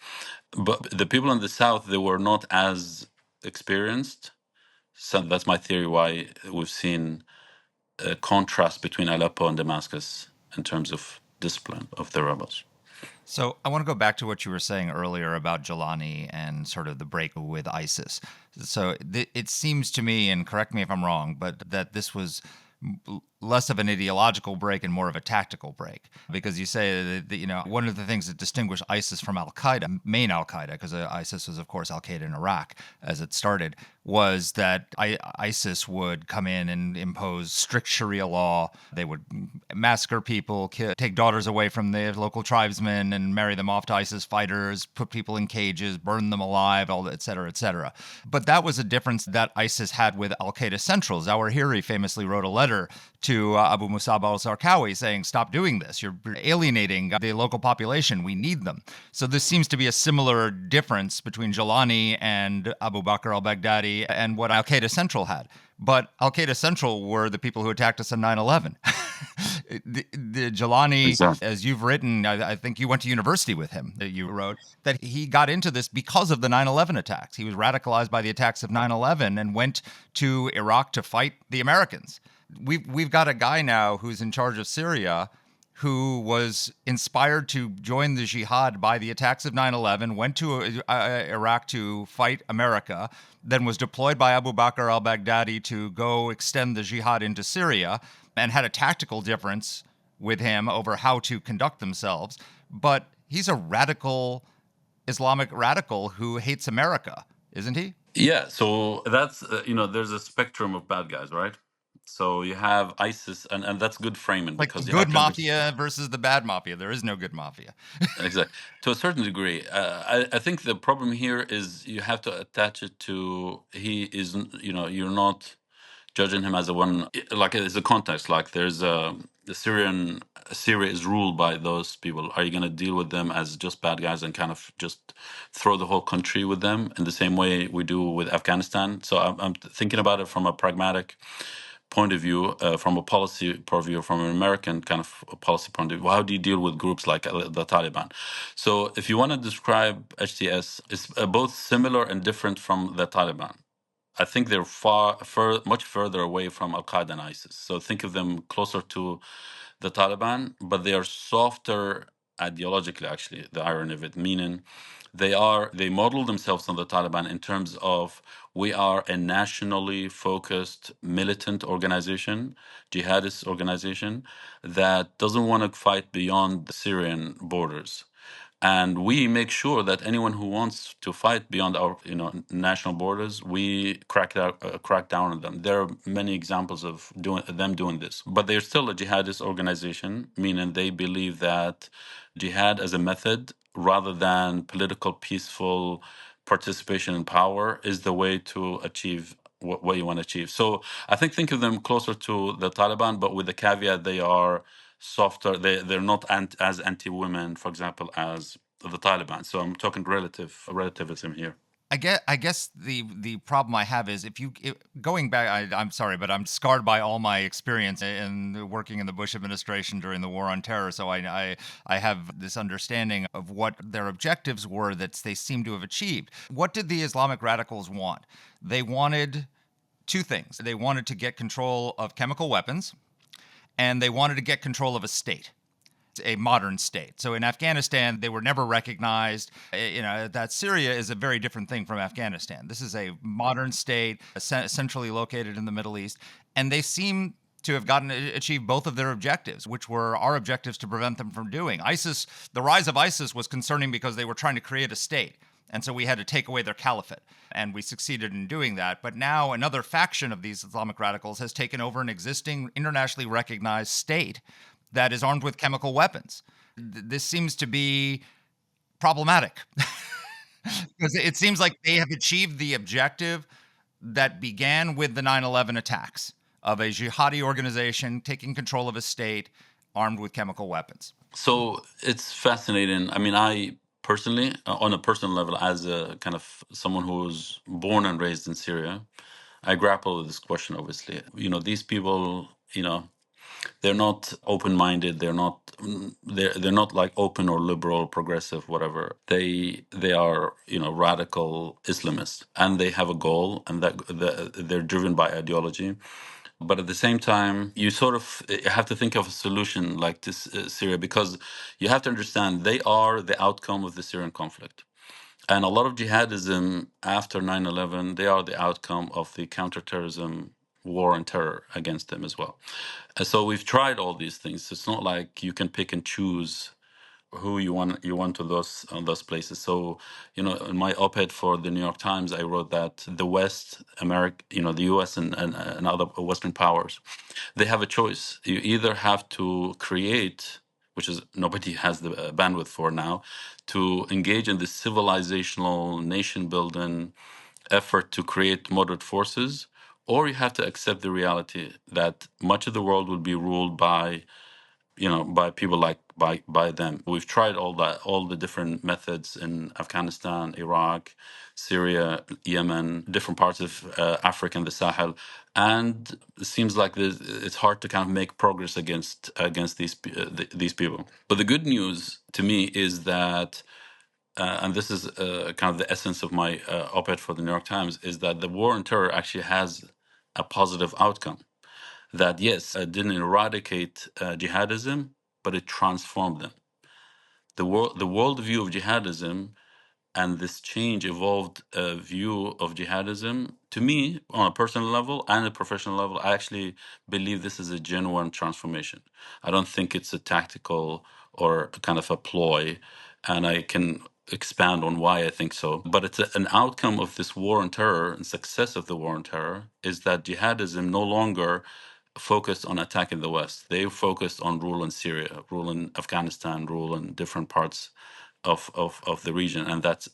But the people in the South, they were not as experienced. So that's my theory why we've seen a contrast between Aleppo and Damascus in terms of discipline of the rebels. So I want to go back to what you were saying earlier about Jilani and sort of the break with ISIS. So it seems to me, and correct me if I'm wrong, but that this was less of an ideological break and more of a tactical break, because you say that, one of the things that distinguished ISIS from Al-Qaeda, main Al-Qaeda, because ISIS was, of course, Al-Qaeda in Iraq as it started, was that ISIS would come in and impose strict Sharia law. They would massacre people, take daughters away from the local tribesmen and marry them off to ISIS fighters, put people in cages, burn them alive, all that, et cetera, et cetera. But that was a difference that ISIS had with Al-Qaeda Central. Zawahiri famously wrote a letter to Abu Musab al-Zarqawi saying, stop doing this. You're alienating the local population. We need them. So this seems to be a similar difference between Jilani and Abu Bakr al-Baghdadi and what Al-Qaeda Central had. But Al-Qaeda Central were the people who attacked us on 9/11. the Jilani, Exactly. as you've written, I think you went to university with him, that you wrote, that he got into this because of the 9/11 attacks. He was radicalized by the attacks of 9/11 and went to Iraq to fight the Americans. We've got a guy now who's in charge of Syria who was inspired to join the jihad by the attacks of 9/11, went to Iraq to fight America, then was deployed by Abu Bakr al-Baghdadi to go extend the jihad into Syria, and had a tactical difference with him over how to conduct themselves. But he's a radical, Islamic radical who hates America, isn't he? Yeah, so that's there's a spectrum of bad guys, right? So you have ISIS, and that's good framing Like the because you good have to understand. mafia versus the bad mafia. There is no good mafia. Exactly. To a certain degree, I think the problem here is you have to attach it to he is, you're not judging him as a one, like as a context. Like there's the Syria is ruled by those people. Are you going to deal with them as just bad guys and kind of just throw the whole country with them in the same way we do with Afghanistan? So I'm thinking about it from a pragmatic point of view, from a policy point of view, from an American kind of policy point of view. How do you deal with groups like the Taliban? So if you want to describe HTS, it's both similar and different from the Taliban. I think they're much further away from Al Qaeda and ISIS. So think of them closer to the Taliban, but they are softer ideologically. Actually, the irony of it, meaning they model themselves on the Taliban in terms of we are a nationally focused militant organization, jihadist organization that doesn't want to fight beyond the Syrian borders. And we make sure that anyone who wants to fight beyond our national borders, we crack down on them. There are many examples of doing this, but they're still a jihadist organization, meaning they believe that jihad as a method rather than political peaceful participation in power is the way to achieve what you want to achieve. So I think of them closer to the Taliban, but with the caveat they are softer. They're not as anti-women, for example, as the Taliban. So I'm talking relativism here. I guess the problem I have is going back. I'm sorry, but I'm scarred by all my experience in working in the Bush administration during the war on terror. So I have this understanding of what their objectives were that they seem to have achieved. What did the Islamic radicals want? They wanted two things. They wanted to get control of chemical weapons, and they wanted to get control of a state, a modern state. So in Afghanistan, they were never recognized. That Syria is a very different thing from Afghanistan. This is a modern state, centrally located in the Middle East, and they seem to have achieved both of their objectives, which were our objectives to prevent them from doing. The rise of ISIS was concerning because they were trying to create a state. And so we had to take away their caliphate. And we succeeded in doing that. But now another faction of these Islamic radicals has taken over an existing internationally recognized state that is armed with chemical weapons. This seems to be problematic because it seems like they have achieved the objective that began with the 9/11 attacks of a jihadi organization taking control of a state armed with chemical weapons. So it's fascinating. I mean, I personally, on a personal level, as a kind of someone who was born and raised in Syria, I grapple with this question. Obviously, these people, they're not open-minded. They're not like open or liberal, progressive, whatever. They are radical Islamists, and they have a goal, and they're driven by ideology. But at the same time, you sort of have to think of a solution like this Syria, because you have to understand they are the outcome of the Syrian conflict. And a lot of jihadism after 9/11, they are the outcome of the counterterrorism war and terror against them as well. So we've tried all these things. It's not like you can pick and choose who you want on those places. So, in my op-ed for the New York Times, I wrote that the West, America, the U.S. and other Western powers, they have a choice. You either have to create, which is nobody has the bandwidth for now, to engage in this civilizational nation building effort to create moderate forces, or you have to accept the reality that much of the world will be ruled by people like by them. We've tried all the different methods in Afghanistan, Iraq, Syria, Yemen, different parts of Africa and the Sahel, and it seems like it's hard to kind of make progress against these people. But the good news to me is that. And this is kind of the essence of my op-ed for the New York Times, is that the war on terror actually has a positive outcome. That, yes, it didn't eradicate jihadism, but it transformed them. The worldview of jihadism and this change evolved view of jihadism, to me, on a personal level and a professional level, I actually believe this is a genuine transformation. I don't think it's a tactical or kind of a ploy, and I can expand on why I think so. But it's an outcome of this war on terror and success of the war on terror is that jihadism no longer focused on attacking the West. They focused on rule in Syria, rule in Afghanistan, rule in different parts of the region. And that's,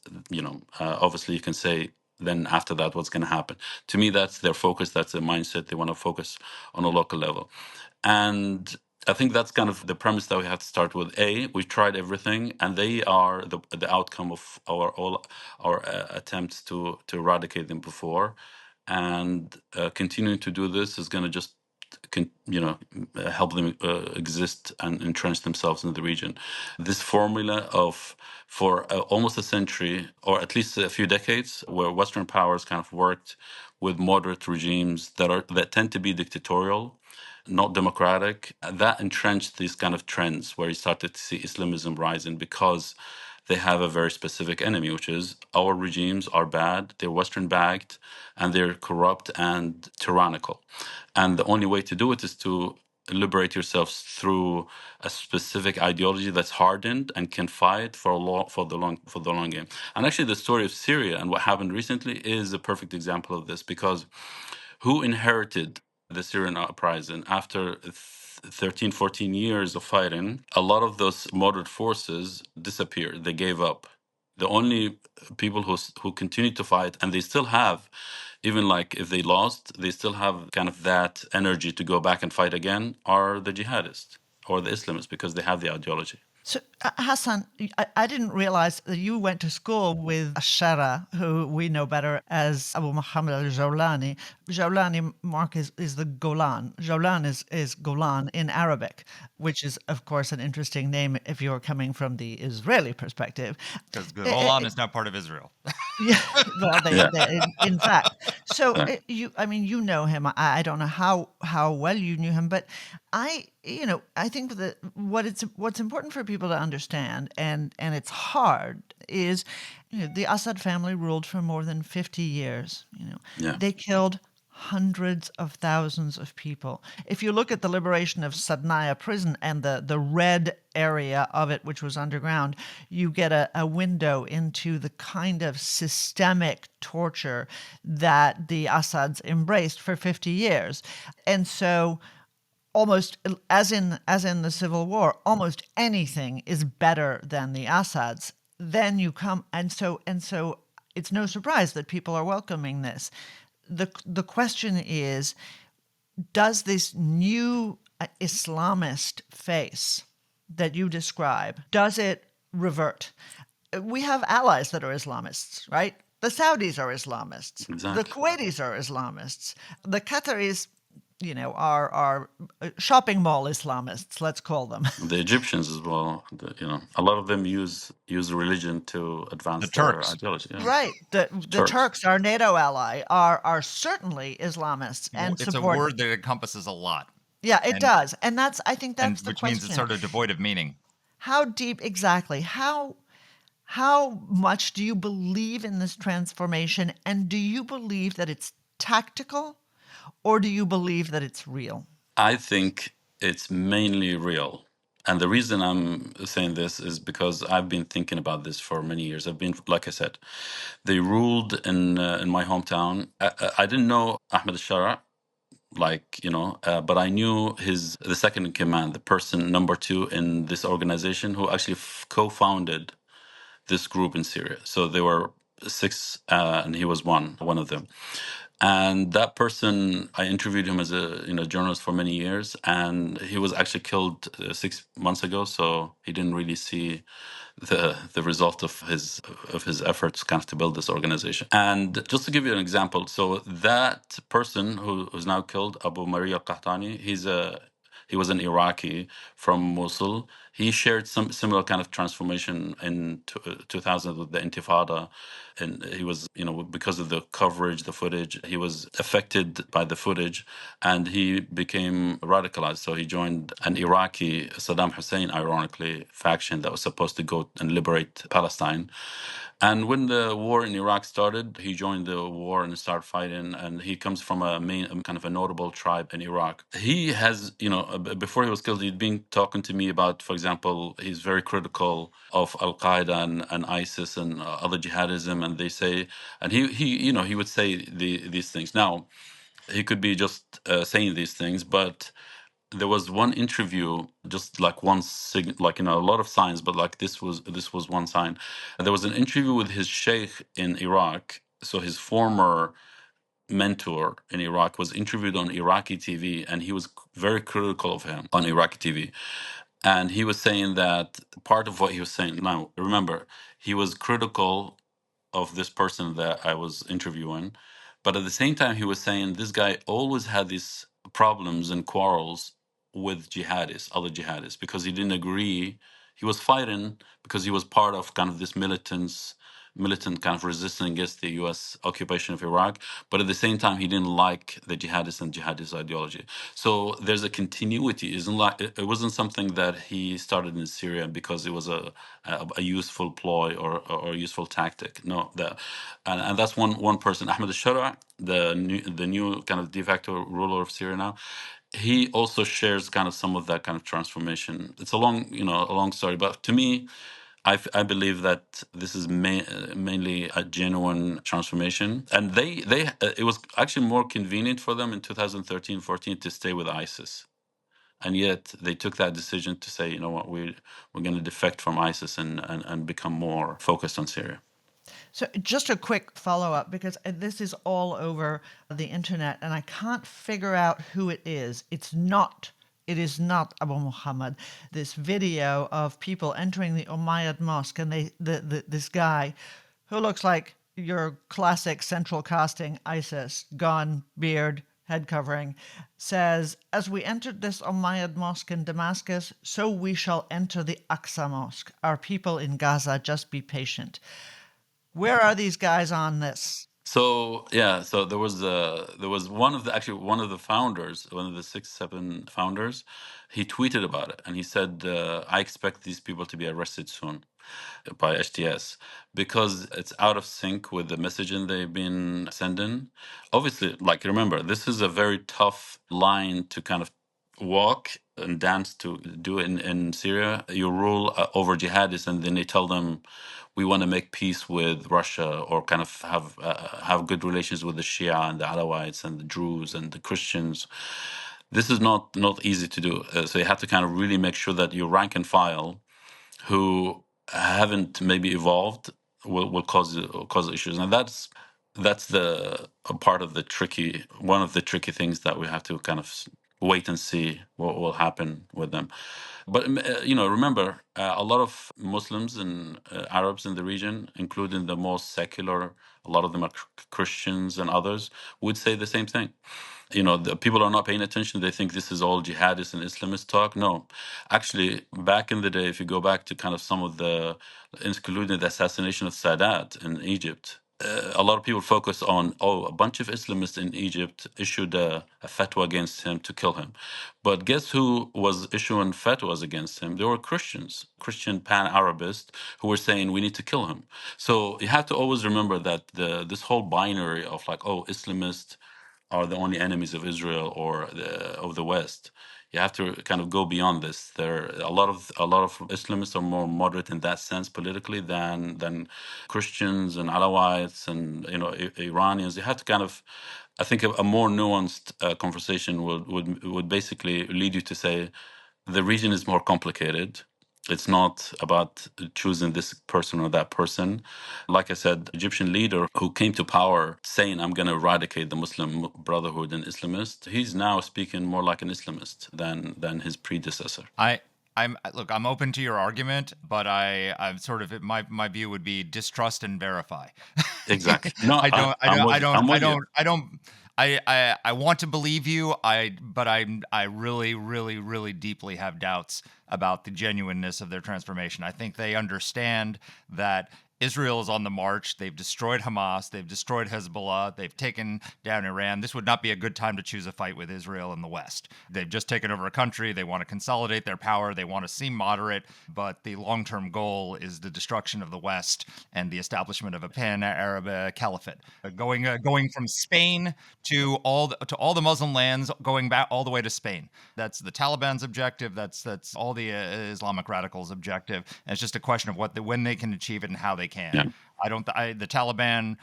obviously you can say, then after that, what's going to happen? To me, that's their focus. That's their mindset. They want to focus on a local level. And I think that's kind of the premise that we have to start with. We've tried everything, and they are the outcome of all our attempts to eradicate them before. And continuing to do this is going to just help them exist and entrench themselves in the region. This formula for almost a century, or at least a few decades, where Western powers kind of worked with moderate regimes that tend to be dictatorial, not democratic, that entrenched these kind of trends where you started to see Islamism rising because they have a very specific enemy, which is our regimes are bad, they're Western backed, and they're corrupt and tyrannical. And the only way to do it is to liberate yourselves through a specific ideology that's hardened and can fight for the long game. And actually, the story of Syria and what happened recently is a perfect example of this, because who inherited the Syrian uprising after 13, 14 years of fighting? A lot of those moderate forces disappeared. They gave up. The only people who continue to fight, and they still have, even like if they lost, they still have kind of that energy to go back and fight again, are the jihadists or the Islamists, because they have the ideology. So, Hassan, I didn't realize that you went to school with a Shara, who we know better as Abu Muhammad al-Jawlani. Jawlani, Mark, is the Golan. Jawlan is Golan in Arabic, which is, of course, an interesting name if you're coming from the Israeli perspective. Because Golan is now part of Israel. Yeah, well, Yeah. in fact. So Yeah. you know him. I don't know how well you knew him, but I think that what's important for people to understand, and it's hard, is the Assad family ruled for more than 50 years. Yeah. They killed hundreds of thousands of people. If you look at the liberation of Sadnaya prison and the red area of it, which was underground, you get a window into the kind of systemic torture that the Assads embraced for 50 years. And so almost as in the Civil War, almost anything is better than the Assads. Then you come, and so it's no surprise that people are welcoming this. The question is, does this new Islamist face that you describe, does it revert? We have allies that are Islamists, right? The Saudis are Islamists. Exactly. The Kuwaitis are Islamists. The Qataris, are shopping mall Islamists, let's call them. The Egyptians as well. A lot of them use religion to advance The their Turks. ideology. Yeah. Right. The Turks, our NATO ally, are certainly Islamists and It's a support. word that encompasses a lot. Yeah, it And- does. And I think that's the which question. means it's sort of devoid of meaning. How deep exactly? How much do you believe in this transformation, and do you believe that it's tactical Or do you believe that it's real? I think it's mainly real. And the reason I'm saying this is because I've been thinking about this for many years. I've been, like I said, they ruled in my hometown. I didn't know Ahmed al-Shara, but I knew the second in command, the person number two in this organization who actually co-founded this group in Syria. So they were six, and he was one of them. And that person, I interviewed him as a journalist for many years, and he was actually killed 6 months ago. So he didn't really see the result of his efforts kind of to build this organization. And just to give you an example, so that person who's now killed, Abu Maria al-Qahtani, he was an Iraqi from Mosul. He shared some similar kind of transformation in 2000 with the Intifada. And he was, because of the coverage, the footage, he was affected by the footage and he became radicalized. So he joined an Iraqi, Saddam Hussein, ironically, faction that was supposed to go and liberate Palestine. And when the war in Iraq started, he joined the war and started fighting. And he comes from a kind of a notable tribe in Iraq. He has, before he was killed, he'd been talking to me about, for example, he's very critical of Al Qaeda and ISIS and other jihadism. And they say, and he would say these things. Now, he could be just saying these things, but there was one interview, just like a lot of signs, but like this was one sign. There was an interview with his sheikh in Iraq. So his former mentor in Iraq was interviewed on Iraqi TV, and he was very critical of him on Iraqi TV. And he was saying that part of what he was saying. Now, remember, he was critical of this person that I was interviewing. But at the same time, he was saying this guy always had these problems and quarrels with jihadists, other jihadists, because he didn't agree. He was fighting because he was part of kind of this militant kind of resistance against the U.S. occupation of Iraq. But at the same time, he didn't like the jihadists and jihadist ideology. So there's a continuity. It wasn't something that he started in Syria because it was a useful ploy or a useful tactic. No, and that's one person, Ahmed al-Shara, the new kind of de facto ruler of Syria now. He also shares kind of some of that kind of transformation. It's a long story, but to me, I believe that this is mainly a genuine transformation, and it was actually more convenient for them in 2013-14 to stay with ISIS, and yet they took that decision to say, you know what, we're going to defect from ISIS and become more focused on Syria. So, just a quick follow up, because this is all over the internet and I can't figure out who it is. It is not Abu Muhammad. This video of people entering the Umayyad Mosque, and this guy who looks like your classic central casting ISIS, gone, beard, head covering, says, "As we entered this Umayyad Mosque in Damascus, so we shall enter the Aqsa Mosque. Our people in Gaza, just be patient." Where are these guys on this? So yeah, so there was one of the founders, one of the 6-7 founders. He tweeted about it and he said, "I expect these people to be arrested soon by HTS because it's out of sync with the messaging they've been sending." Obviously, like remember, this is a very tough line to kind of walk and dance to do in Syria. You rule over jihadists, and then they tell them, "We want to make peace with Russia, or kind of have good relations with the Shia and the Alawites and the Druze and the Christians." This is not easy to do. So you have to kind of really make sure that your rank and file, who haven't maybe evolved, will cause issues, and that's the a part of the one of the tricky things that we have to kind of wait and see what will happen with them. But remember, a lot of Muslims and Arabs in the region, including the most secular, a lot of them are Christians and others, would say the same thing. The people are not paying attention. They think this is all jihadist and Islamist talk. No, actually, back in the day, if you go back to kind of some of including the assassination of Sadat in Egypt, a lot of people focus on, a bunch of Islamists in Egypt issued a fatwa against him to kill him. But guess who was issuing fatwas against him? They were Christians, Christian pan-Arabists, who were saying we need to kill him. So you have to always remember that this whole binary of like, Islamist are the only enemies of Israel or of the West. You have to kind of go beyond this. There a lot of Islamists are more moderate in that sense politically than Christians and Alawites and Iranians. You have to kind of, I think, a more nuanced conversation would basically lead you to say the region is more complicated. It's not about choosing this person or that person. Like I said, Egyptian leader who came to power saying, I'm going to eradicate the Muslim Brotherhood and Islamists, he's now speaking more like an Islamist than his predecessor. I'm open to your argument, but I'm sort of my view would be distrust and verify. Exactly. No, I'm with you. I want to believe you. But I really, really, really deeply have doubts about the genuineness of their transformation. I think they understand that Israel is on the march. They've destroyed Hamas. They've destroyed Hezbollah. They've taken down Iran. This would not be a good time to choose a fight with Israel in the West. They've just taken over a country. They want to consolidate their power. They want to seem moderate, but the long-term goal is the destruction of the West and the establishment of a pan-Arab caliphate. Going from Spain to all the Muslim lands, going back all the way to Spain. That's the Taliban's objective. That's all the Islamic radicals' objective. And it's just a question of when they can achieve it and how they can. Yeah. The Taliban,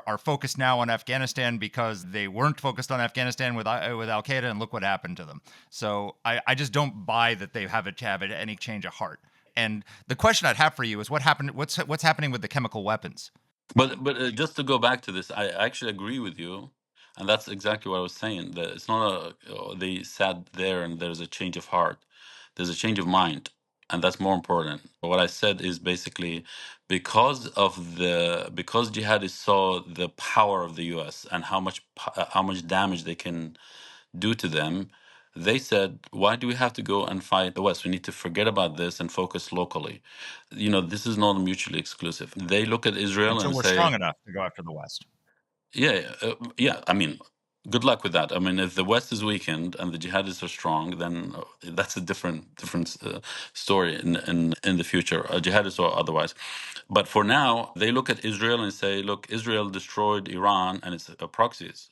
are focused now on Afghanistan because they weren't focused on Afghanistan with Al Qaeda, and look what happened to them. So I just don't buy that they have any change of heart. And the question I'd have for you is what's happening with the chemical weapons? But just to go back to this, I actually agree with you, and that's exactly what I was saying. That it's not they sat there and there's a change of heart. There's a change of mind, and that's more important. What I said is basically because jihadists saw the power of the U.S. and how much damage they can do to them. They said, why do we have to go and fight the West? We need to forget about this and focus locally. This is not mutually exclusive. They look at Israel So and we're say, strong enough to go after the West. yeah. I mean, good luck with that. I mean, if the West is weakened and the jihadists are strong, then that's a different story in the future, jihadists or otherwise. But for now, they look at Israel and say, look, Israel destroyed Iran and its proxies.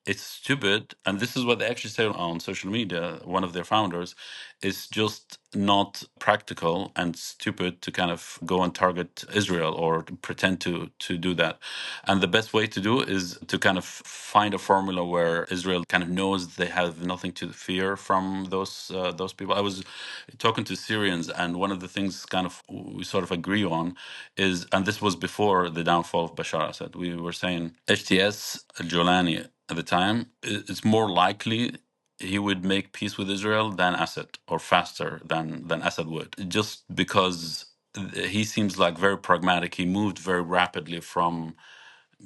It's stupid, and this is what they actually say on social media. One of their founders is just not practical and stupid to kind of go and target Israel or to pretend to do that. And the best way to do is to kind of find a formula where Israel kind of knows they have nothing to fear from those people. I was talking to Syrians, and one of the things kind of we sort of agree on is, and this was before the downfall of Bashar Assad. We were saying HTS Jolani at the time, it's more likely he would make peace with Israel than Assad, or faster than Assad would, just because he seems like very pragmatic. He moved very rapidly from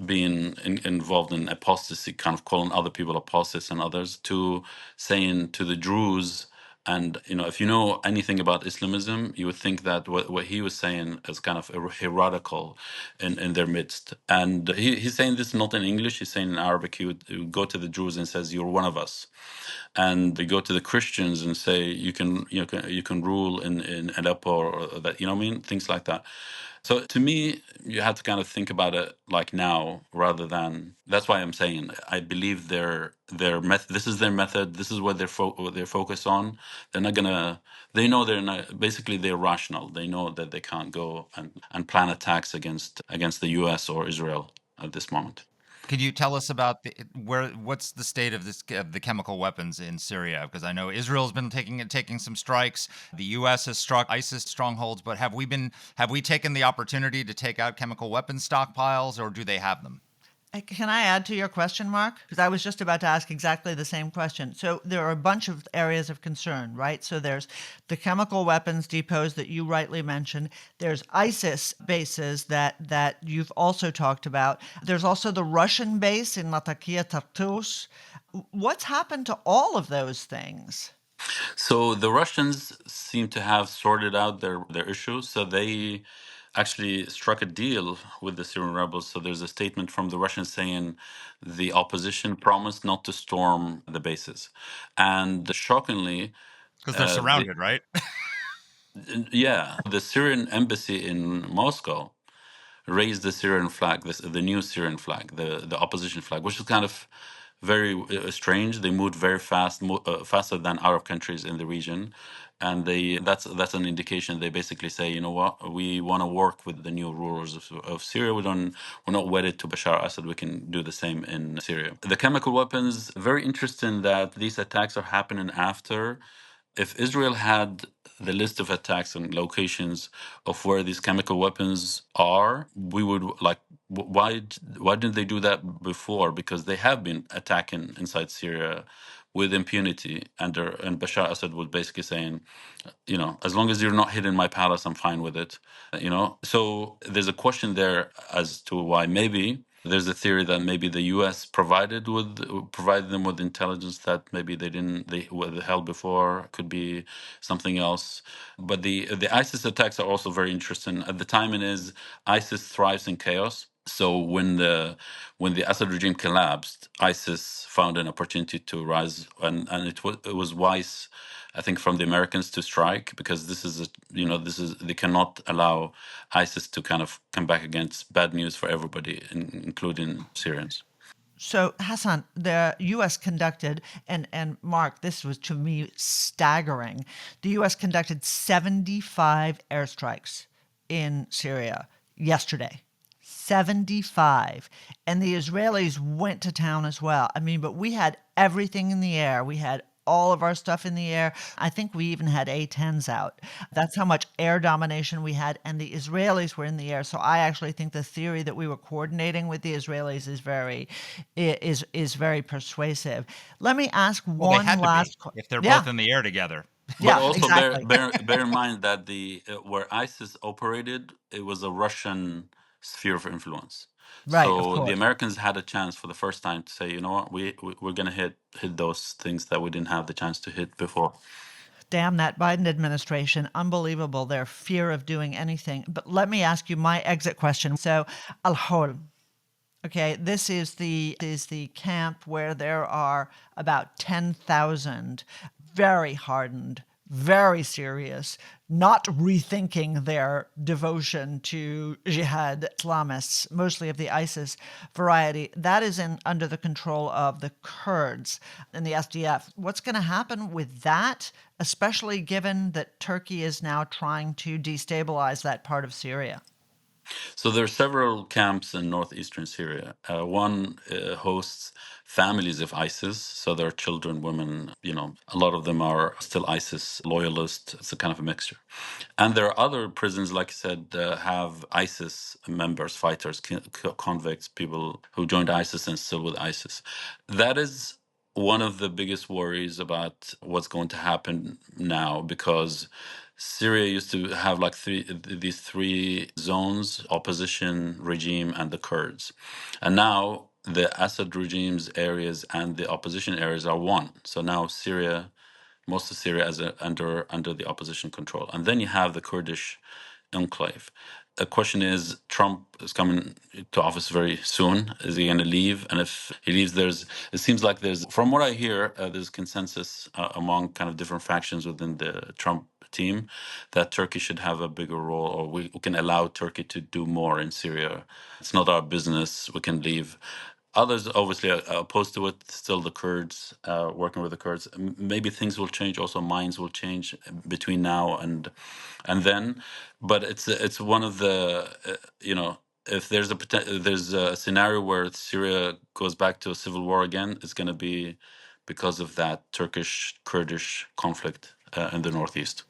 being involved in apostasy, kind of calling other people apostates and others, to saying to the Druze. And if you know anything about Islamism, you would think that what he was saying is kind of heretical in their midst. And he's saying this not in English; he's saying in Arabic. He would go to the Druze and says, "You're one of us." And they go to the Christians and say, you can rule in Aleppo, or that, what I mean, things like that. So to me, you have to kind of think about it like now, rather than. That's why I'm saying I believe their method. This is their method. This is what they're focused on. They're not gonna. They know they're not. Basically, they're rational. They know that they can't go and plan attacks against the U.S. or Israel at this moment. Could you tell us about what's the state of the chemical weapons in Syria? Because I know Israel's been taking some strikes. The U.S. has struck ISIS strongholds, but have we taken the opportunity to take out chemical weapons stockpiles, or do they have them? Can I add to your question, Mark? Because I was just about to ask exactly the same question. So there are a bunch of areas of concern, right? So there's the chemical weapons depots that you rightly mentioned. There's ISIS bases that you've also talked about. There's also the Russian base in Latakia Tartus. What's happened to all of those things? So the Russians seem to have sorted out their issues. So they actually struck a deal with the Syrian rebels. So there's a statement from the Russians saying the opposition promised not to storm the bases. And shockingly, Because they're the, surrounded, right? yeah, the Syrian embassy in Moscow raised the Syrian flag, the new Syrian flag, the opposition flag, which is kind of very strange. They moved very fast, faster than Arab countries in the region, and that's an indication. They basically say, you know what, we want to work with the new rulers of Syria. We're not wedded to Bashar Assad. We can do the same in Syria. The chemical weapons, very interesting that these attacks are happening after. If Israel had the list of attacks and locations of where these chemical weapons are, we would like why didn't they do that before? Because they have been attacking inside Syria with impunity, and Bashar Assad was basically saying, you know, as long as you're not hitting my palace, I'm fine with it. You know, so there's a question there as to why maybe there's a theory that maybe the U.S. provided them with intelligence that maybe they were held before. Could be something else. But the ISIS attacks are also very interesting. At the time, it is ISIS thrives in chaos. So when the Assad regime collapsed, ISIS found an opportunity to rise, and it was wise, I think, from the Americans to strike, because they cannot allow ISIS to kind of come back against bad news for everybody, including Syrians. So, Hassan, the U.S. conducted, and Mark, this was to me staggering. The U.S. conducted 75 airstrikes in Syria yesterday. 75. And the Israelis went to town as well. I mean, but we had everything in the air. We had all of our stuff in the air. I think we even had A-10s out. That's how much air domination we had, and the Israelis were in the air. So I actually think the theory that we were coordinating with the Israelis is very persuasive. Let me ask Well, they one had to last be if they're yeah, both in the air together. But yeah, also exactly. bear in mind that the where ISIS operated, it was a Russian sphere of influence. Right, of So the course. Americans had a chance for the first time to say, you know what, we're gonna hit those things that we didn't have the chance to hit before. Damn that Biden administration. Unbelievable, their fear of doing anything. But let me ask you my exit question. So, Al Hol. Okay, this is the camp where there are about 10,000 very hardened, very serious, not rethinking their devotion to jihad Islamists, mostly of the ISIS variety. That is under the control of the Kurds and the SDF. What's going to happen with that, especially given that Turkey is now trying to destabilize that part of Syria? So there are several camps in northeastern Syria. One hosts families of ISIS, so there are children, women. You know, a lot of them are still ISIS loyalists. It's a kind of a mixture. And there are other prisons, like I said, have ISIS members, fighters, convicts, people who joined ISIS and still with ISIS. That is one of the biggest worries about what's going to happen now, because Syria used to have like these three zones: opposition regime and the Kurds, and now the Assad regime's areas and the opposition areas are one. So now Syria, most of Syria, is under the opposition control, and then you have the Kurdish enclave. The question is, Trump is coming to office very soon. Is he going to leave? And if he leaves, it seems like from what I hear, there's consensus among kind of different factions within the Trump team that Turkey should have a bigger role, or we can allow Turkey to do more in Syria. It's not our business. We can leave. Others obviously are opposed to it. Still, the Kurds, working with the Kurds. Maybe things will change. Also, minds will change between now and then. But it's one of the if there's a scenario where Syria goes back to a civil war again, it's going to be because of that Turkish Kurdish conflict in the northeast.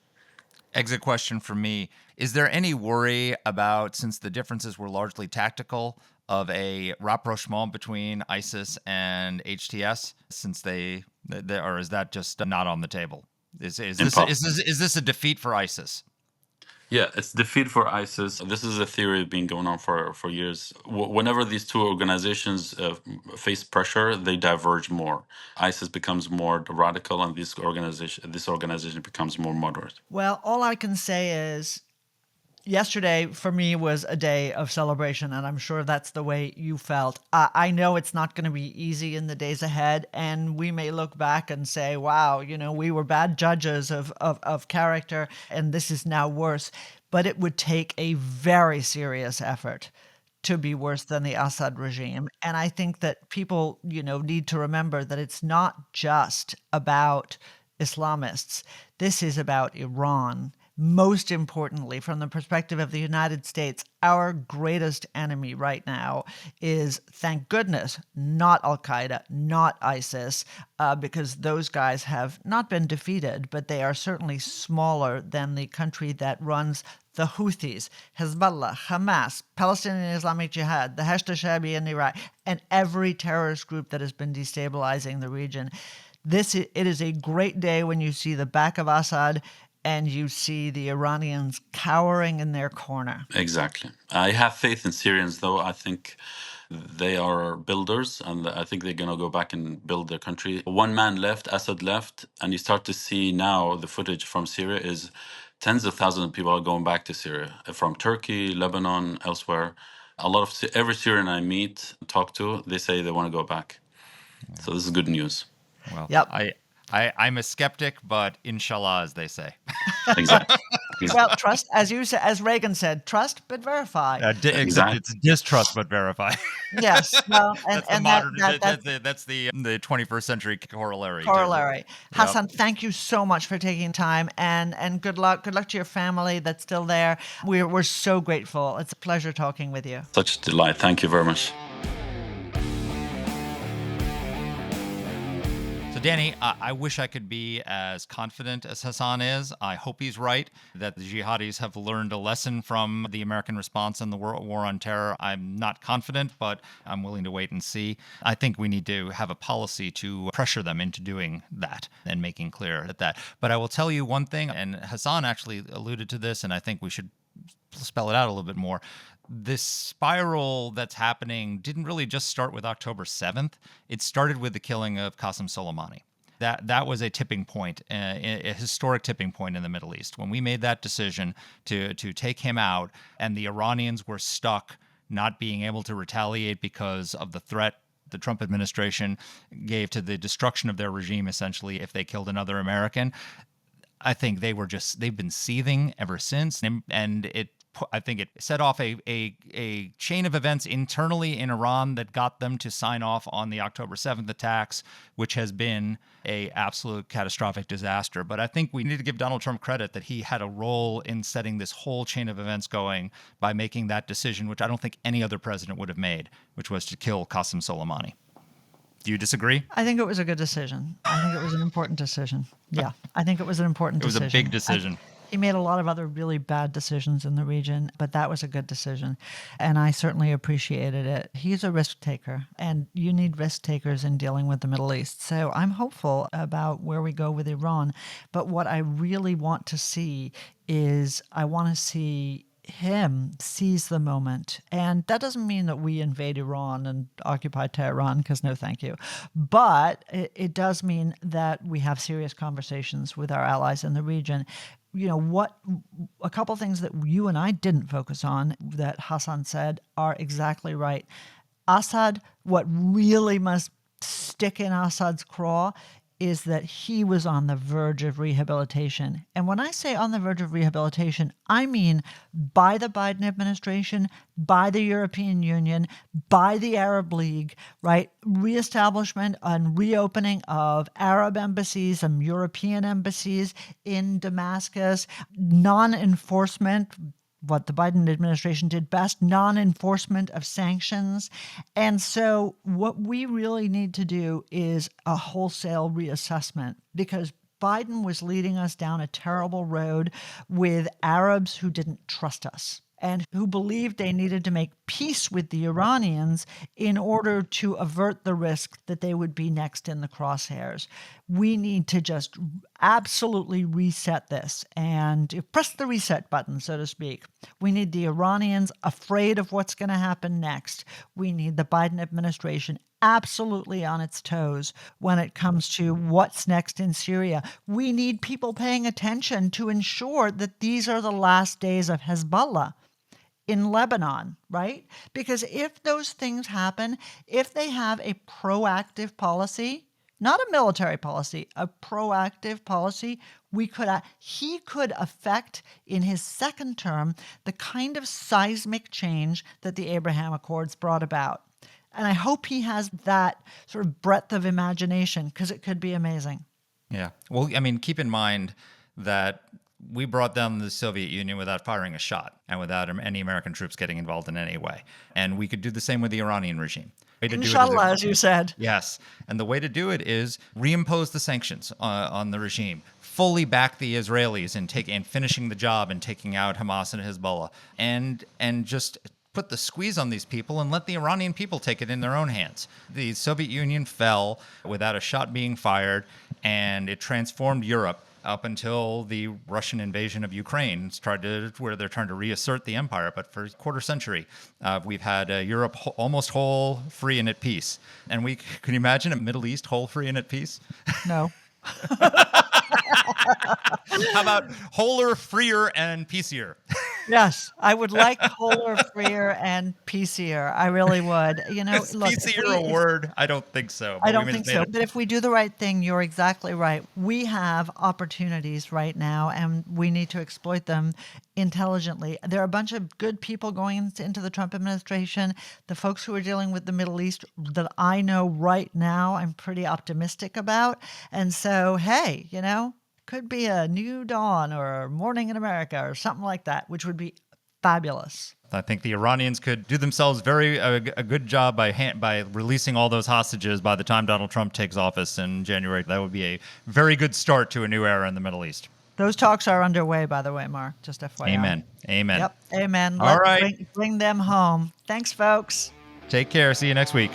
Exit question for me. Is there any worry about, since the differences were largely tactical, of a rapprochement between ISIS and HTS, since they or is that just not on the table? Is this a defeat for ISIS? Yeah, it's defeat for ISIS. This is a theory been going on for years. Whenever these two organizations face pressure, they diverge more. ISIS becomes more radical, and this organization becomes more moderate. Well, all I can say is yesterday for me was a day of celebration, and I'm sure that's the way you felt. I know it's not going to be easy in the days ahead, and we may look back and say, wow, we were bad judges of character, and this is now worse. But it would take a very serious effort to be worse than the Assad regime. And I think that people, need to remember that it's not just about Islamists. This is about Iran. Most importantly, from the perspective of the United States, our greatest enemy right now is, thank goodness, not Al-Qaeda, not ISIS, because those guys have not been defeated, but they are certainly smaller than the country that runs the Houthis, Hezbollah, Hamas, Palestinian Islamic Jihad, the Hashd al-Shaabi in Iraq, and every terrorist group that has been destabilizing the region. It is a great day when you see the back of Assad and you see the Iranians cowering in their corner. Exactly. I have faith in Syrians, though. I think they are builders, and I think they're going to go back and build their country. One man left, Assad left, and you start to see now the footage from Syria is tens of thousands of people are going back to Syria from Turkey, Lebanon, elsewhere. A lot of every Syrian I meet, talk to, they say they want to go back. So this is good news. Well, Yep. I'm a skeptic, but inshallah, as they say. Exactly. Well, trust, as Reagan said, trust but verify. Except Exactly. it's distrust but verify. Yes, well, That's and the modern. that's That's the 21st century corollary. to- corollary. Yep. Hassan, thank you so much for taking time, and good luck. Good luck to your family that's still there. We're so grateful. It's a pleasure talking with you. Such a delight. Thank you very much. So, Danny, I wish I could be as confident as Hassan is. I hope he's right that the jihadis have learned a lesson from the American response in the war on terror. I'm not confident, but I'm willing to wait and see. I think we need to have a policy to pressure them into doing that and making clear that. But I will tell you one thing, and Hassan actually alluded to this, and I think we should spell it out a little bit more. This spiral that's happening didn't really just start with October 7th. It started with the killing of Qasem Soleimani. That was a tipping point, a historic tipping point in the Middle East. When we made that decision to take him out, and the Iranians were stuck not being able to retaliate because of the threat the Trump administration gave to the destruction of their regime, essentially, if they killed another American. I think they've been seething ever since, and I think it set off a chain of events internally in Iran that got them to sign off on the October 7th attacks, which has been a absolute catastrophic disaster. But I think we need to give Donald Trump credit that he had a role in setting this whole chain of events going by making that decision, which I don't think any other president would have made, which was to kill Qasem Soleimani. Do you disagree? I think it was a good decision. I think it was an important decision. Yeah, I think it was an important decision. It was a big decision. He made a lot of other really bad decisions in the region, but that was a good decision. And I certainly appreciated it. He's a risk taker, and you need risk takers in dealing with the Middle East. So I'm hopeful about where we go with Iran. But what I really want to see is I want to see him seize the moment. And that doesn't mean that we invade Iran and occupy Tehran, because no thank you. But it does mean that we have serious conversations with our allies in the region. A couple things that you and I didn't focus on that Hassan said are exactly right. Assad, what really must stick in Assad's craw is that he was on the verge of rehabilitation. And when I say on the verge of rehabilitation, I mean by the Biden administration, by the European Union, by the Arab League, right? Reestablishment and reopening of Arab embassies and European embassies in Damascus, non-enforcement, what the Biden administration did best, non-enforcement of sanctions. And so what we really need to do is a wholesale reassessment, because Biden was leading us down a terrible road with Arabs who didn't trust us and who believed they needed to make peace with the Iranians in order to avert the risk that they would be next in the crosshairs. We need to just absolutely reset this and press the reset button, so to speak. We need the Iranians afraid of what's going to happen next. We need the Biden administration absolutely on its toes when it comes to what's next in Syria. We need people paying attention to ensure that these are the last days of Hezbollah in Lebanon, right? Because if those things happen, if they have a proactive policy not a military policy, a proactive policy, he could affect in his second term the kind of seismic change that the Abraham Accords brought about. And I hope he has that sort of breadth of imagination, because it could be amazing. Yeah. Well, I mean, keep in mind that we brought down the Soviet Union without firing a shot and without any American troops getting involved in any way. And we could do the same with the Iranian regime. Inshallah, as you said. Yes. And the way to do it is reimpose the sanctions on the regime, fully back the Israelis in finishing the job and taking out Hamas and Hezbollah, and just put the squeeze on these people and let the Iranian people take it in their own hands. The Soviet Union fell without a shot being fired, and it transformed Europe up until the Russian invasion of Ukraine, where they're trying to reassert the empire. But for a quarter century, we've had Europe almost whole, free, and at peace. And can you imagine a Middle East whole, free, and at peace? No. How about wholer, freer, and peacier? Yes, I would like wholer, freer, and peacier. I really would. Is look, peacier a word? I don't think so. I don't think so. But if we do the right thing, you're exactly right. We have opportunities right now, and we need to exploit them intelligently. There are a bunch of good people going into the Trump administration. The folks who are dealing with the Middle East that I know right now, I'm pretty optimistic about. And so, hey, could be a new dawn or morning in America or something like that, which would be fabulous. I think the Iranians could do themselves a good job by releasing all those hostages by the time Donald Trump takes office in January. That would be a very good start to a new era in the Middle East. Those talks are underway, by the way, Mark, just FYI. Amen. Yep, amen. All right. Bring them home. Thanks, folks. Take care. See you next week.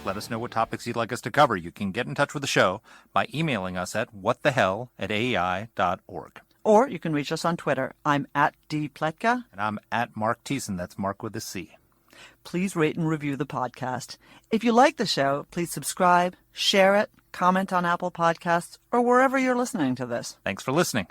Let us know what topics you'd like us to cover. You can get in touch with the show by emailing us at whatthehell@aei.org. Or you can reach us on Twitter. I'm at @dpletka. And I'm at Mark Thiessen. That's Mark with a C. Please rate and review the podcast. If you like the show, please subscribe, share it, comment on Apple Podcasts, or wherever you're listening to this. Thanks for listening.